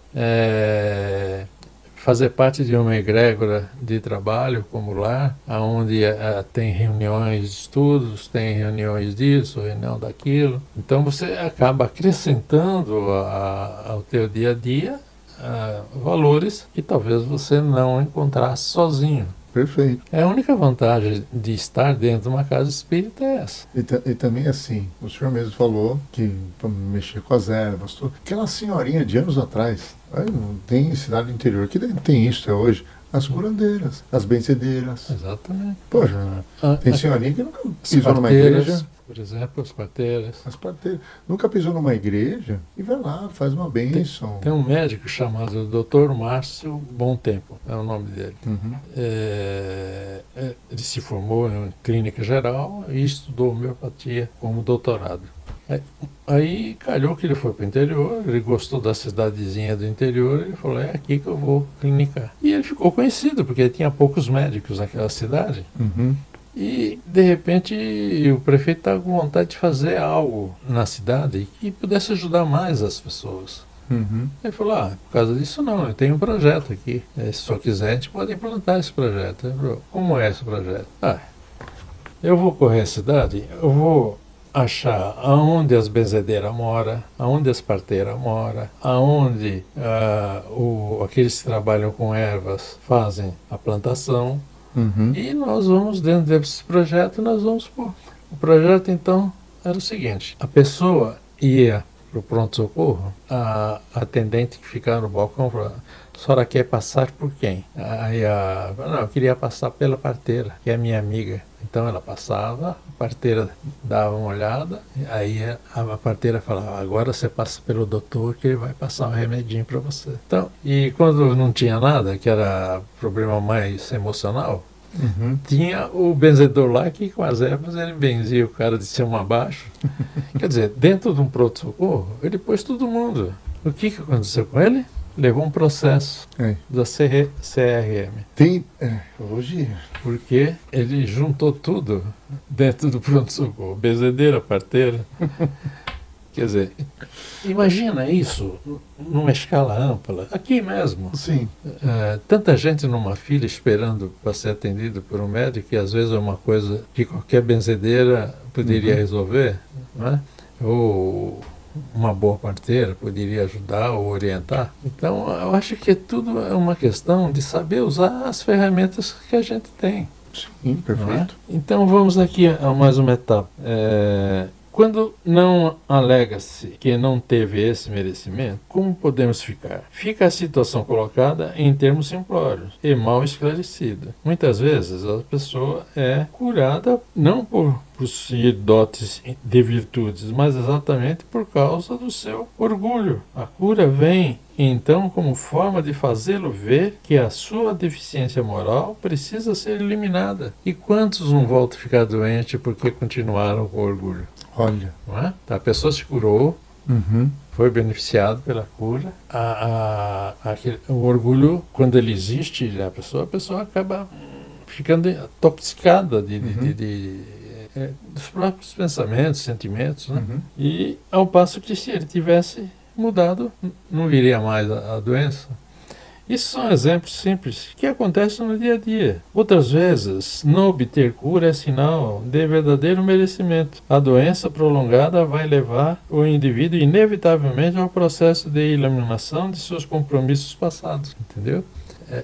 Fazer parte de uma egrégora de trabalho como lá, onde tem reuniões de estudos, tem reuniões disso, reunião daquilo. Então você acaba acrescentando ao teu dia a dia valores que talvez você não encontrasse sozinho. Perfeito. A única vantagem de estar dentro de uma casa espírita é essa. E também assim, o senhor mesmo falou que para mexer com as ervas, tudo. Aquela senhorinha de anos atrás, não tem cidade do interior que tem isso até hoje. As curandeiras, as benzedeiras. Exatamente. Poxa, tem senhorinha que nunca pisou numa igreja. Por exemplo, as parteiras. As parteiras. Nunca pisou numa igreja e vai lá, faz uma bênção. Tem um médico chamado Dr. Márcio Bom Tempo, é o nome dele. Ele se formou em clínica geral e estudou homeopatia como doutorado. Aí calhou que ele foi para o interior, ele gostou da cidadezinha do interior, ele falou, é aqui que eu vou clinicar. E ele ficou conhecido, porque tinha poucos médicos naquela cidade. E, de repente, o prefeito estava com vontade de fazer algo na cidade que pudesse ajudar mais as pessoas. Ele falou, por causa disso não, eu tenho um projeto aqui. Se só quiser, a gente pode implantar esse projeto. Ele falou, como é esse projeto? Eu vou correr a cidade, eu vou achar aonde as benzedeiras moram, aonde as parteiras moram, aonde aqueles que trabalham com ervas fazem a plantação. E nós vamos, dentro desse projeto, nós vamos pôr. O projeto, então, era o seguinte. A pessoa ia pro pronto-socorro, a atendente que ficava no balcão falou: a senhora quer passar por quem? Aí não, eu queria passar pela parteira, que é minha amiga. Então ela passava, a parteira dava uma olhada, aí a parteira falava: agora você passa pelo doutor que ele vai passar um remedinho para você. Então, e quando não tinha nada, que era problema mais emocional, tinha o benzedor lá que com as ervas ele benzia o cara de cima a baixo. Quer dizer, dentro de um pronto-socorro, ele pôs todo mundo. O que aconteceu com ele? Levou um processo da CRM. Hoje... Porque ele juntou tudo dentro do pronto-socorro. Benzedeira, parteira. Quer dizer, imagina isso numa escala ampla, aqui mesmo. Sim. Tanta gente numa fila esperando para ser atendido por um médico, que às vezes é uma coisa que qualquer benzedeira poderia resolver, né? Ou uma boa parteira poderia ajudar ou orientar. Então, eu acho que tudo é uma questão de saber usar as ferramentas que a gente tem. Sim, perfeito. Então, vamos aqui a mais uma etapa. Quando não alega-se que não teve esse merecimento, como podemos ficar? Fica a situação colocada em termos simplórios e mal esclarecida. Muitas vezes a pessoa é curada não por possuir dotes de virtudes, mas exatamente por causa do seu orgulho. A cura vem então como forma de fazê-lo ver que a sua deficiência moral precisa ser eliminada. E quantos não voltam a ficar doentes porque continuaram com orgulho? Olha. Não é? A pessoa se curou, foi beneficiado pela cura. O orgulho, quando ele existe, a pessoa acaba ficando intoxicada dos próprios pensamentos, sentimentos, né? E ao passo que se ele tivesse mudado, não viria mais a doença. Isso são exemplos simples que acontecem no dia a dia. Outras vezes, não obter cura é sinal de verdadeiro merecimento. A doença prolongada vai levar o indivíduo inevitavelmente ao processo de eliminação de seus compromissos passados, entendeu?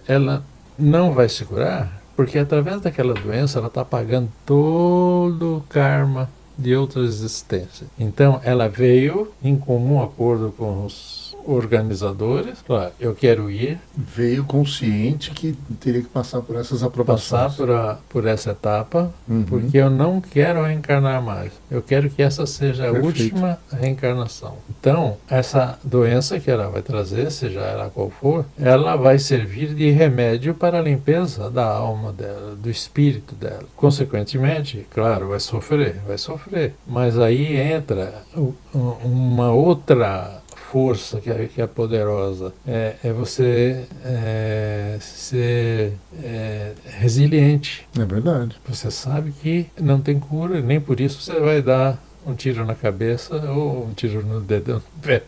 Ela não vai se curar porque através daquela doença ela está pagando todo o karma de outra existência. Então, ela veio em comum acordo com os organizadores, claro, eu quero ir. Veio consciente que teria que passar por essas aprovações. Passar por essa etapa, porque eu não quero reencarnar mais. Eu quero que essa seja a última reencarnação. Então, essa doença que ela vai trazer, seja ela qual for, ela vai servir de remédio para a limpeza da alma dela, do espírito dela. Consequentemente, claro, vai sofrer. Mas aí entra uma outra força que é poderosa, é você ser resiliente. É verdade. Você sabe que não tem cura, nem por isso você vai dar um tiro na cabeça ou um tiro no dedão do pé.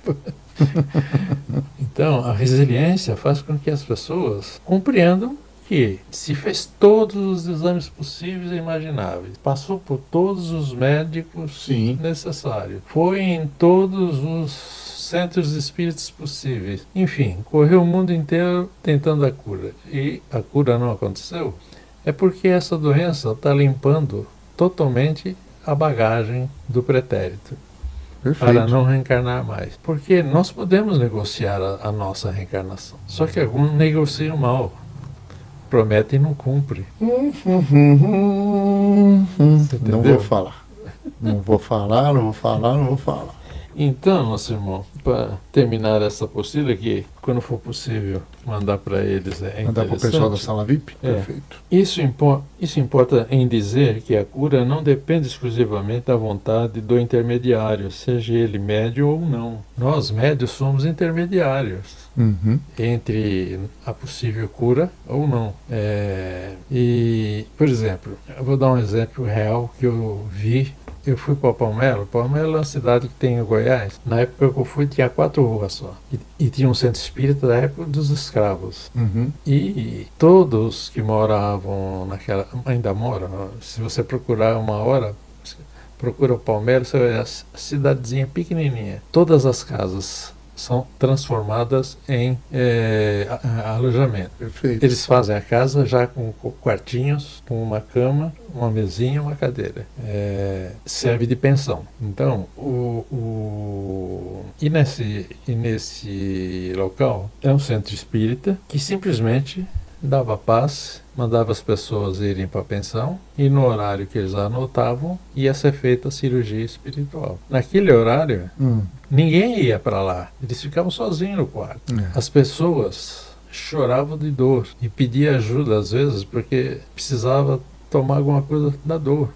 Então, a resiliência faz com que as pessoas compreendam que se fez todos os exames possíveis e imagináveis, passou por todos os médicos necessários, foi em todos os centros espíritas possíveis, enfim, correu o mundo inteiro tentando a cura e a cura não aconteceu, é porque essa doença está limpando totalmente a bagagem do pretérito. Perfeito. Para não reencarnar mais. Porque nós podemos negociar a nossa reencarnação, só que alguns negociam mal. Promete e não cumpre. Não vou falar. Não vou falar. Então, nosso irmão, para terminar essa apostila, que quando for possível mandar para eles mandar para o pessoal da sala VIP? Perfeito. Isso importa em dizer que a cura não depende exclusivamente da vontade do intermediário, seja ele médio ou não. Nós, médios, somos intermediários entre a possível cura ou não. Por exemplo, eu vou dar um exemplo real que eu vi. Eu fui para Palmelo. Palmelo é uma cidade que tem em Goiás. Na época que eu fui, tinha 4 ruas só. E tinha um centro espírita da época dos escravos. E todos que moravam naquela... Ainda moram. Se você procurar uma hora, procura o Palmelo, você vai ver a cidadezinha pequenininha. Todas as casas são transformadas em alojamento. Perfeito. Eles fazem a casa já com quartinhos, com uma cama, uma mesinha, uma cadeira. Serve de pensão. Então, e nesse local é um centro espírita que simplesmente dava paz, mandava as pessoas irem para a pensão e no horário que eles anotavam ia ser feita a cirurgia espiritual. Naquele horário, ninguém ia para lá. Eles ficavam sozinhos no quarto. As pessoas choravam de dor e pediam ajuda às vezes porque precisava tomar alguma coisa da dor.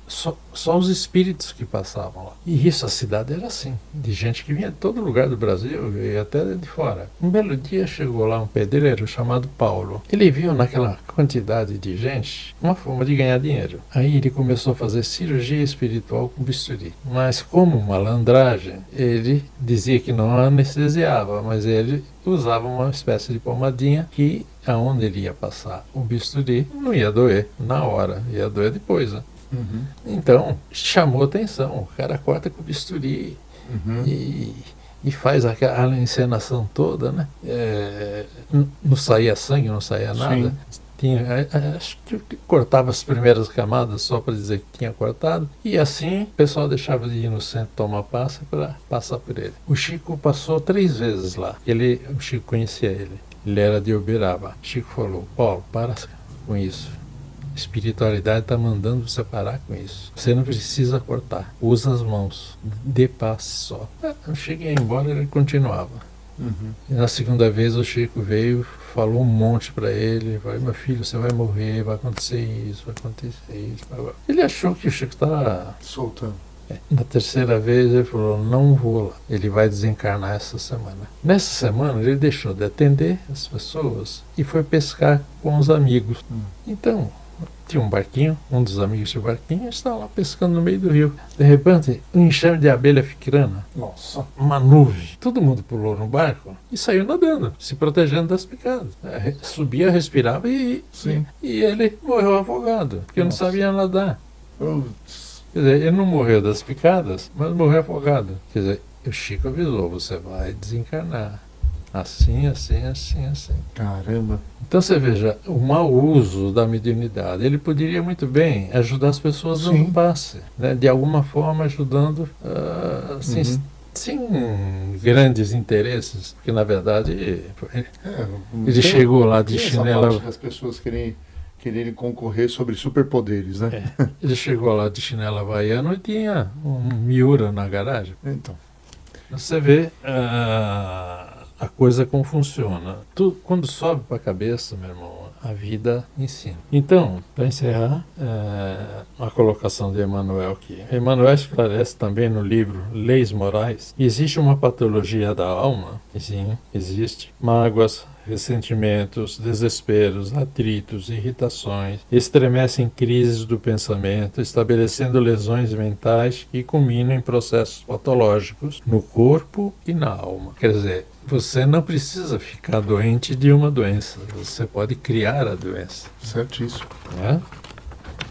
Só os espíritos que passavam lá. E isso, a cidade era assim, de gente que vinha de todo lugar do Brasil e até de fora. Um belo dia chegou lá um pedreiro chamado Paulo. Ele viu naquela quantidade de gente uma forma de ganhar dinheiro. Aí ele começou a fazer cirurgia espiritual com bisturi. Mas como malandragem, ele dizia que não anestesiava, mas ele usava uma espécie de pomadinha que aonde ele ia passar o bisturi não ia doer na hora, ia doer depois, né? Então, chamou atenção. O cara corta com o bisturi e faz aquela encenação toda, né? Não saía sangue, não saía nada. Acho que cortava as primeiras camadas só para dizer que tinha cortado. E assim o pessoal deixava de ir no centro tomar passe para passar por ele. O Chico passou 3 vezes lá. O Chico conhecia ele. Ele era de Uberaba. O Chico falou: Paulo, para com isso. A espiritualidade está mandando você parar com isso. Você não precisa cortar. Usa as mãos. Dê passe só. Eu cheguei embora, ele continuava. E na segunda vez o Chico veio, falou um monte para ele. Falou: meu filho, você vai morrer, vai acontecer isso, vai acontecer isso. Ele achou que o Chico estava soltando. Na terceira vez ele falou: não vou lá. Ele vai desencarnar essa semana. Nessa semana ele deixou de atender as pessoas e foi pescar com os amigos. Então, tinha um barquinho, um dos amigos do barquinho estava lá pescando no meio do rio. De repente, um enxame de abelha ficrana. Nossa. Uma nuvem. Todo mundo pulou no barco e saiu nadando, se protegendo das picadas. Subia, respirava e ele morreu afogado, porque não sabia nadar. Quer dizer, ele não morreu das picadas, mas morreu afogado. Quer dizer, o Chico avisou: você vai desencarnar. Assim, assim, assim, assim. Caramba. Então você veja, o mau uso da mediunidade. Ele poderia muito bem ajudar as pessoas dando passe, né? De alguma forma ajudando, sem grandes interesses, porque na verdade ele chegou lá de chinela. As pessoas quererem concorrer sobre superpoderes, né? Ele chegou lá de chinela havaiana e tinha um Miura na garagem. Então. Você vê a coisa como funciona. Quando sobe para a cabeça, meu irmão, a vida ensina. Então, para encerrar, a colocação de Emmanuel aqui. Emmanuel esclarece também no livro Leis Morais: existe uma patologia da alma, sim, existe, mágoas, ressentimentos, desesperos, atritos, irritações, estremecem crises do pensamento, estabelecendo lesões mentais que culminam em processos patológicos no corpo e na alma. Quer dizer, você não precisa ficar doente de uma doença, você pode criar a doença. Certíssimo. É?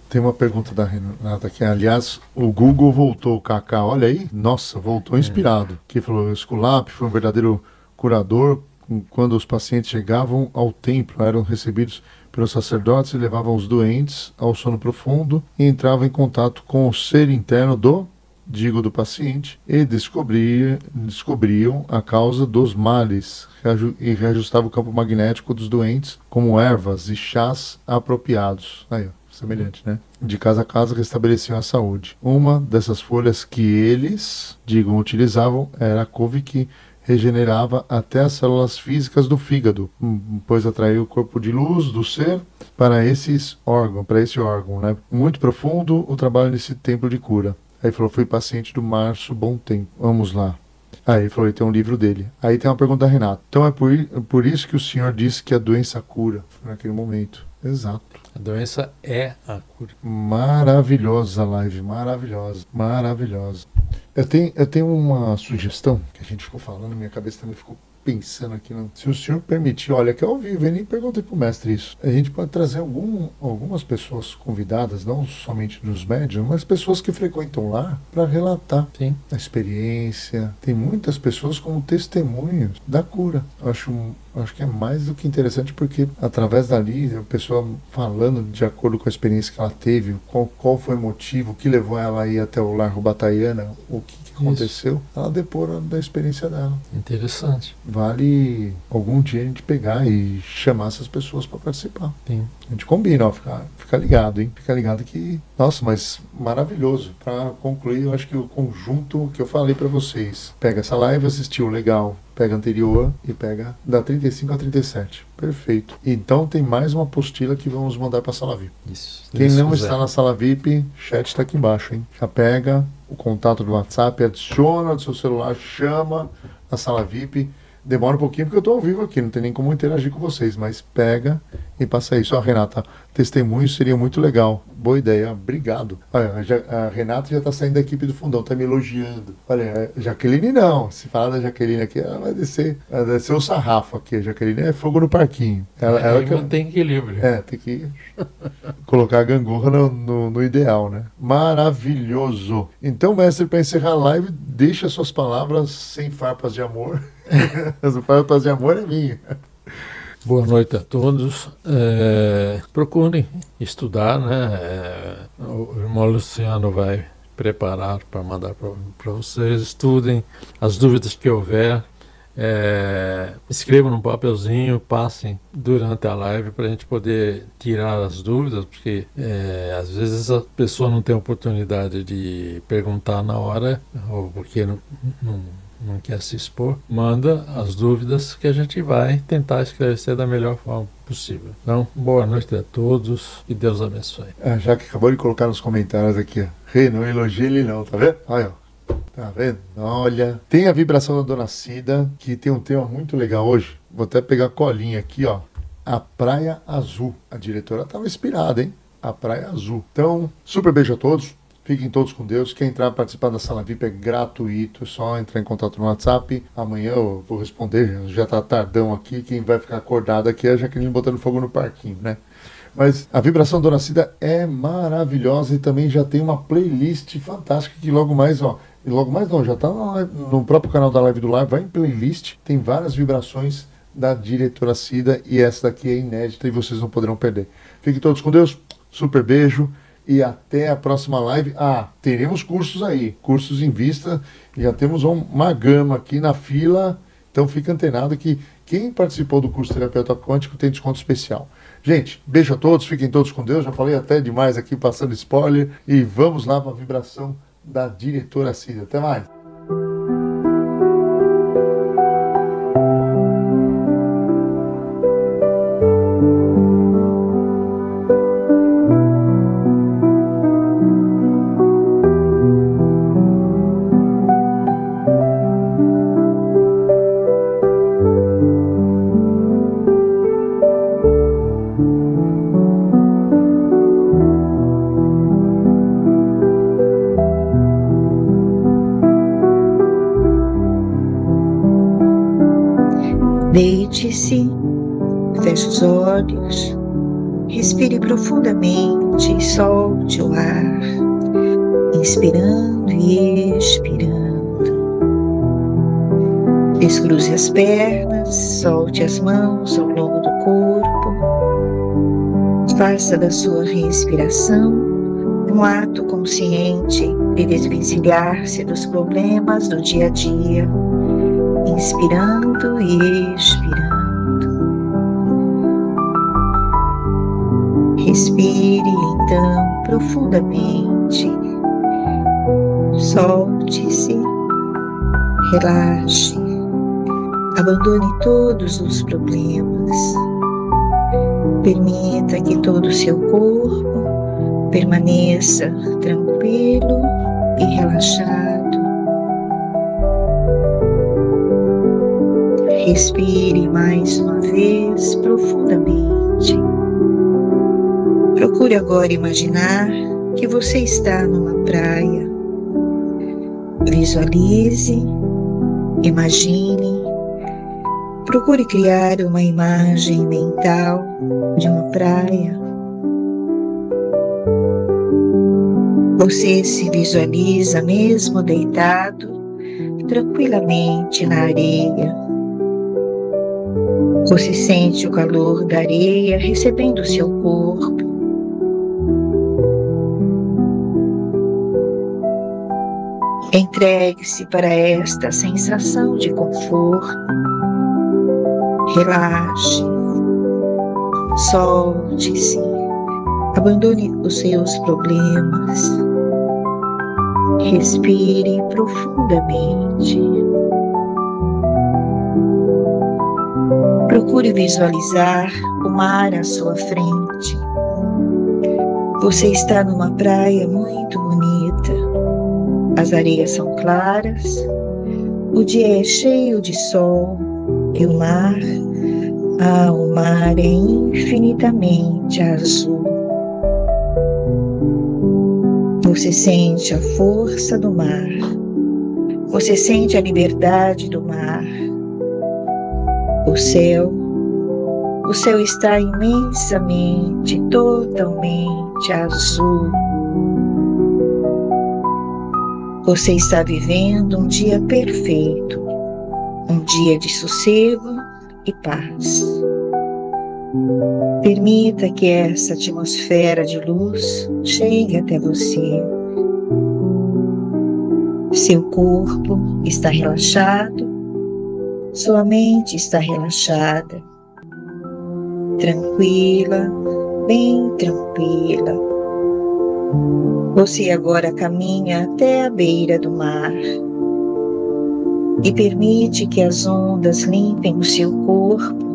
Tem uma pergunta da Renata aqui. Aliás, o Google voltou, Kaká, olha aí, nossa, voltou inspirado. Que falou: Esculap foi um verdadeiro curador. Quando os pacientes chegavam ao templo, eram recebidos pelos sacerdotes e levavam os doentes ao sono profundo e entravam em contato com o ser interno do paciente e descobriam a causa dos males e reajustavam o campo magnético dos doentes como ervas e chás apropriados. Aí, ó, semelhante, né? De casa a casa restabeleciam a saúde. Uma dessas folhas que eles, utilizavam era a couve, que regenerava até as células físicas do fígado, pois atraiu o corpo de luz do ser para esse órgão, né? Muito profundo o trabalho nesse templo de cura. Aí falou: fui paciente do Márcio Bom Tempo. Vamos lá. Aí ele falou: tem um livro dele. Aí tem uma pergunta da Renata. Então é por isso que o senhor disse que a doença cura. Foi naquele momento. Exato. A doença é a cura. Maravilhosa a live, maravilhosa, maravilhosa. Eu tenho uma sugestão que a gente ficou falando, minha cabeça também ficou pensando aqui, não. Se o senhor permitir, olha, que é ao vivo, eu nem perguntei pro mestre isso. A gente pode trazer algumas pessoas convidadas, não somente dos médiums, mas pessoas que frequentam lá para relatar a experiência. Tem muitas pessoas como testemunhos da cura. Acho que é mais do que interessante, porque através dali, a pessoa falando de acordo com a experiência que ela teve, qual foi o motivo, o que levou ela a ir até o Lar Rubataiana, o que aconteceu, ela depor da experiência dela. Interessante. Vale algum dia a gente pegar e chamar essas pessoas para participar. Sim. A gente combina, ó, fica ligado, hein? Fica ligado que... Nossa, mas maravilhoso. Para concluir, eu acho que o conjunto que eu falei para vocês, pega essa live, assistiu, legal, pega a anterior e pega da 35 a 37. Perfeito. Então tem mais uma apostila que vamos mandar para a sala VIP. Isso. Quem não está na sala VIP, chat está aqui embaixo, hein? Já pega o contato do WhatsApp, adiciona do seu celular, chama na sala VIP. Demora um pouquinho porque eu estou ao vivo aqui, não tem nem como interagir com vocês, mas pega e passa isso. Ó, Renata, testemunho seria muito legal. Boa ideia, obrigado. Olha, a Renata já está saindo da equipe do Fundão, está me elogiando. Olha, a Jaqueline não. Se falar da Jaqueline aqui, ela vai descer o sarrafo aqui. A Jaqueline é fogo no parquinho. Ela que mantém equilíbrio. Tem que colocar a gangorra no ideal, né? Maravilhoso. Então, mestre, para encerrar a live, deixa suas palavras sem farpas de amor. As farpas de amor é minha. Boa noite a todos. Procurem estudar, né? O irmão Luciano vai preparar para mandar para vocês. Estudem as dúvidas que houver. Escrevam num papelzinho, passem durante a live para a gente poder tirar as dúvidas, porque às vezes a pessoa não tem oportunidade de perguntar na hora, ou porque não quer se expor. Manda as dúvidas que a gente vai tentar esclarecer da melhor forma possível. Então, boa noite a todos e Deus abençoe. Já que acabou de colocar nos comentários aqui, ó. Rei, não elogia ele não, tá vendo? Olha, ó. Tá vendo? Olha, tem a vibração da Dona Cida, que tem um tema muito legal hoje. Vou até pegar a colinha aqui, ó. A Praia Azul. A diretora estava inspirada, hein? A Praia Azul. Então, super beijo a todos. Fiquem todos com Deus. Quem entrar participar da sala VIP é gratuito. É só entrar em contato no WhatsApp. Amanhã eu vou responder. Já tá tardão aqui. Quem vai ficar acordado aqui é a Jaqueline botando fogo no parquinho, né? Mas a vibração Dona Cida é maravilhosa e também já tem uma playlist fantástica que logo mais, ó. E logo mais não, já está no próprio canal da Live do Lar, vai em playlist, tem várias vibrações da diretora Cida e essa daqui é inédita e vocês não poderão perder. Fiquem todos com Deus, super beijo e até a próxima live. Teremos cursos aí, cursos em vista, já temos uma gama aqui na fila, então fica antenado que quem participou do curso Terapeuta Quântico tem desconto especial. Gente, beijo a todos, fiquem todos com Deus, já falei até demais aqui passando spoiler e vamos lá para a vibração da diretora Cida. Até mais. Deite-se, feche os olhos, respire profundamente e solte o ar, inspirando e expirando. Descruze as pernas, solte as mãos ao longo do corpo. Faça da sua respiração um ato consciente de desvencilhar-se dos problemas do dia a dia. Inspirando e expirando. Respire então profundamente. Solte-se, relaxe, abandone todos os problemas. Permita que todo o seu corpo permaneça tranquilo e relaxado. Respire mais uma vez profundamente. Procure agora imaginar que você está numa praia. Visualize, imagine Procure criar uma imagem mental de uma praia. Você se visualiza mesmo deitado tranquilamente na areia. Você sente o calor da areia recebendo o seu corpo. Entregue-se para esta sensação de conforto. Relaxe, solte-se, abandone os seus problemas. Respire profundamente. Procure visualizar o mar à sua frente. Você está numa praia muito bonita. As areias são claras, o dia é cheio de sol e o mar é infinitamente azul. Você sente a força do mar, você sente a liberdade do mar. O céu está imensamente, totalmente azul. Você está vivendo um dia perfeito, um dia de sossego e paz. Permita que essa atmosfera de luz chegue até você. Seu corpo está relaxado, sua mente está relaxada, tranquila, bem tranquila. Você agora caminha até a beira do mar e permite que as ondas limpem o seu corpo.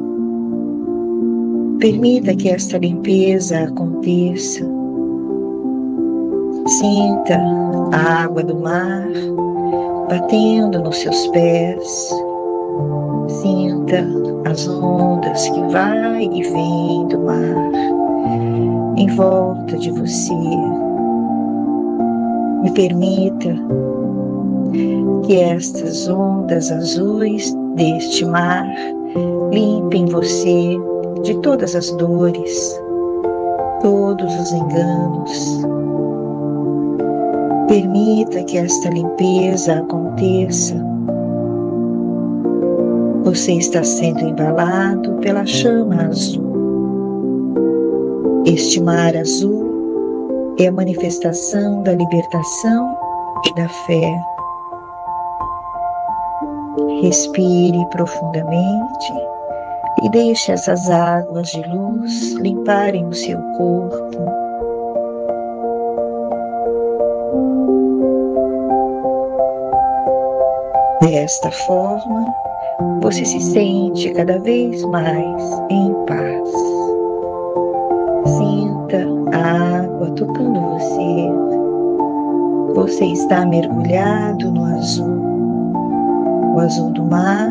Permita que esta limpeza aconteça. Sinta a água do mar batendo nos seus pés. Sinta as ondas que vai e vem do mar em volta de você. Me permita que estas ondas azuis deste mar limpem você de todas as dores, todos os enganos. Permita que esta limpeza aconteça. Você está sendo embalado pela chama azul. Este mar azul é a manifestação da libertação e da fé. Respire profundamente e deixe essas águas de luz limparem o seu corpo. Desta forma, você se sente cada vez mais em paz. Sinta a água tocando você. Você está mergulhado no azul. O azul do mar,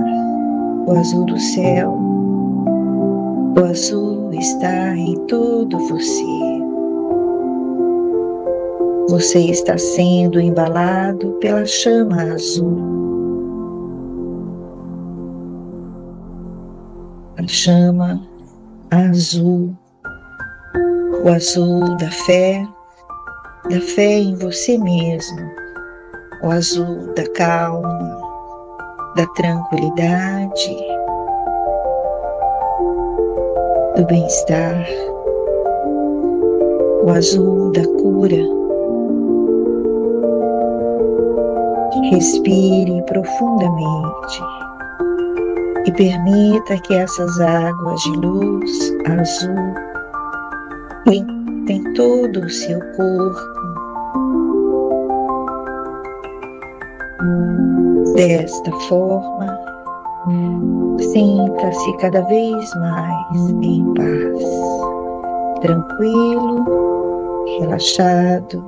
o azul do céu. O azul está em todo você. Você está sendo embalado pela chama azul. A chama azul, o azul da fé em você mesmo, o azul da calma, da tranquilidade, do bem-estar, o azul da cura. Respire profundamente e permita que essas águas de luz azul limpem todo o seu corpo. Desta forma, sinta-se cada vez mais em paz, tranquilo, relaxado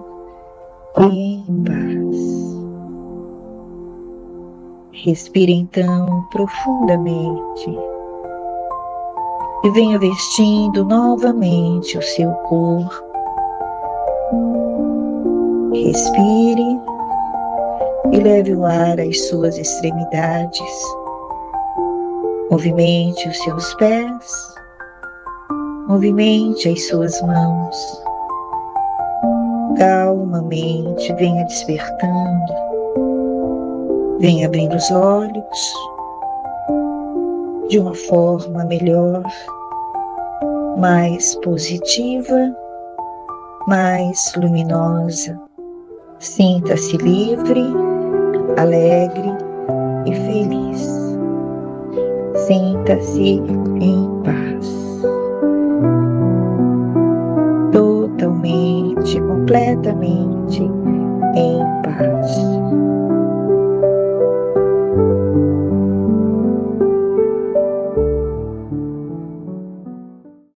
e em paz. Respire então profundamente e venha vestindo novamente o seu corpo. Respire e leve o ar às suas extremidades. Movimente os seus pés, movimente as suas mãos. Calmamente venha despertando, venha abrindo os olhos de uma forma melhor, mais positiva, mais luminosa. Sinta-se livre, alegre e feliz. Sinta-se em paz. Totalmente, completamente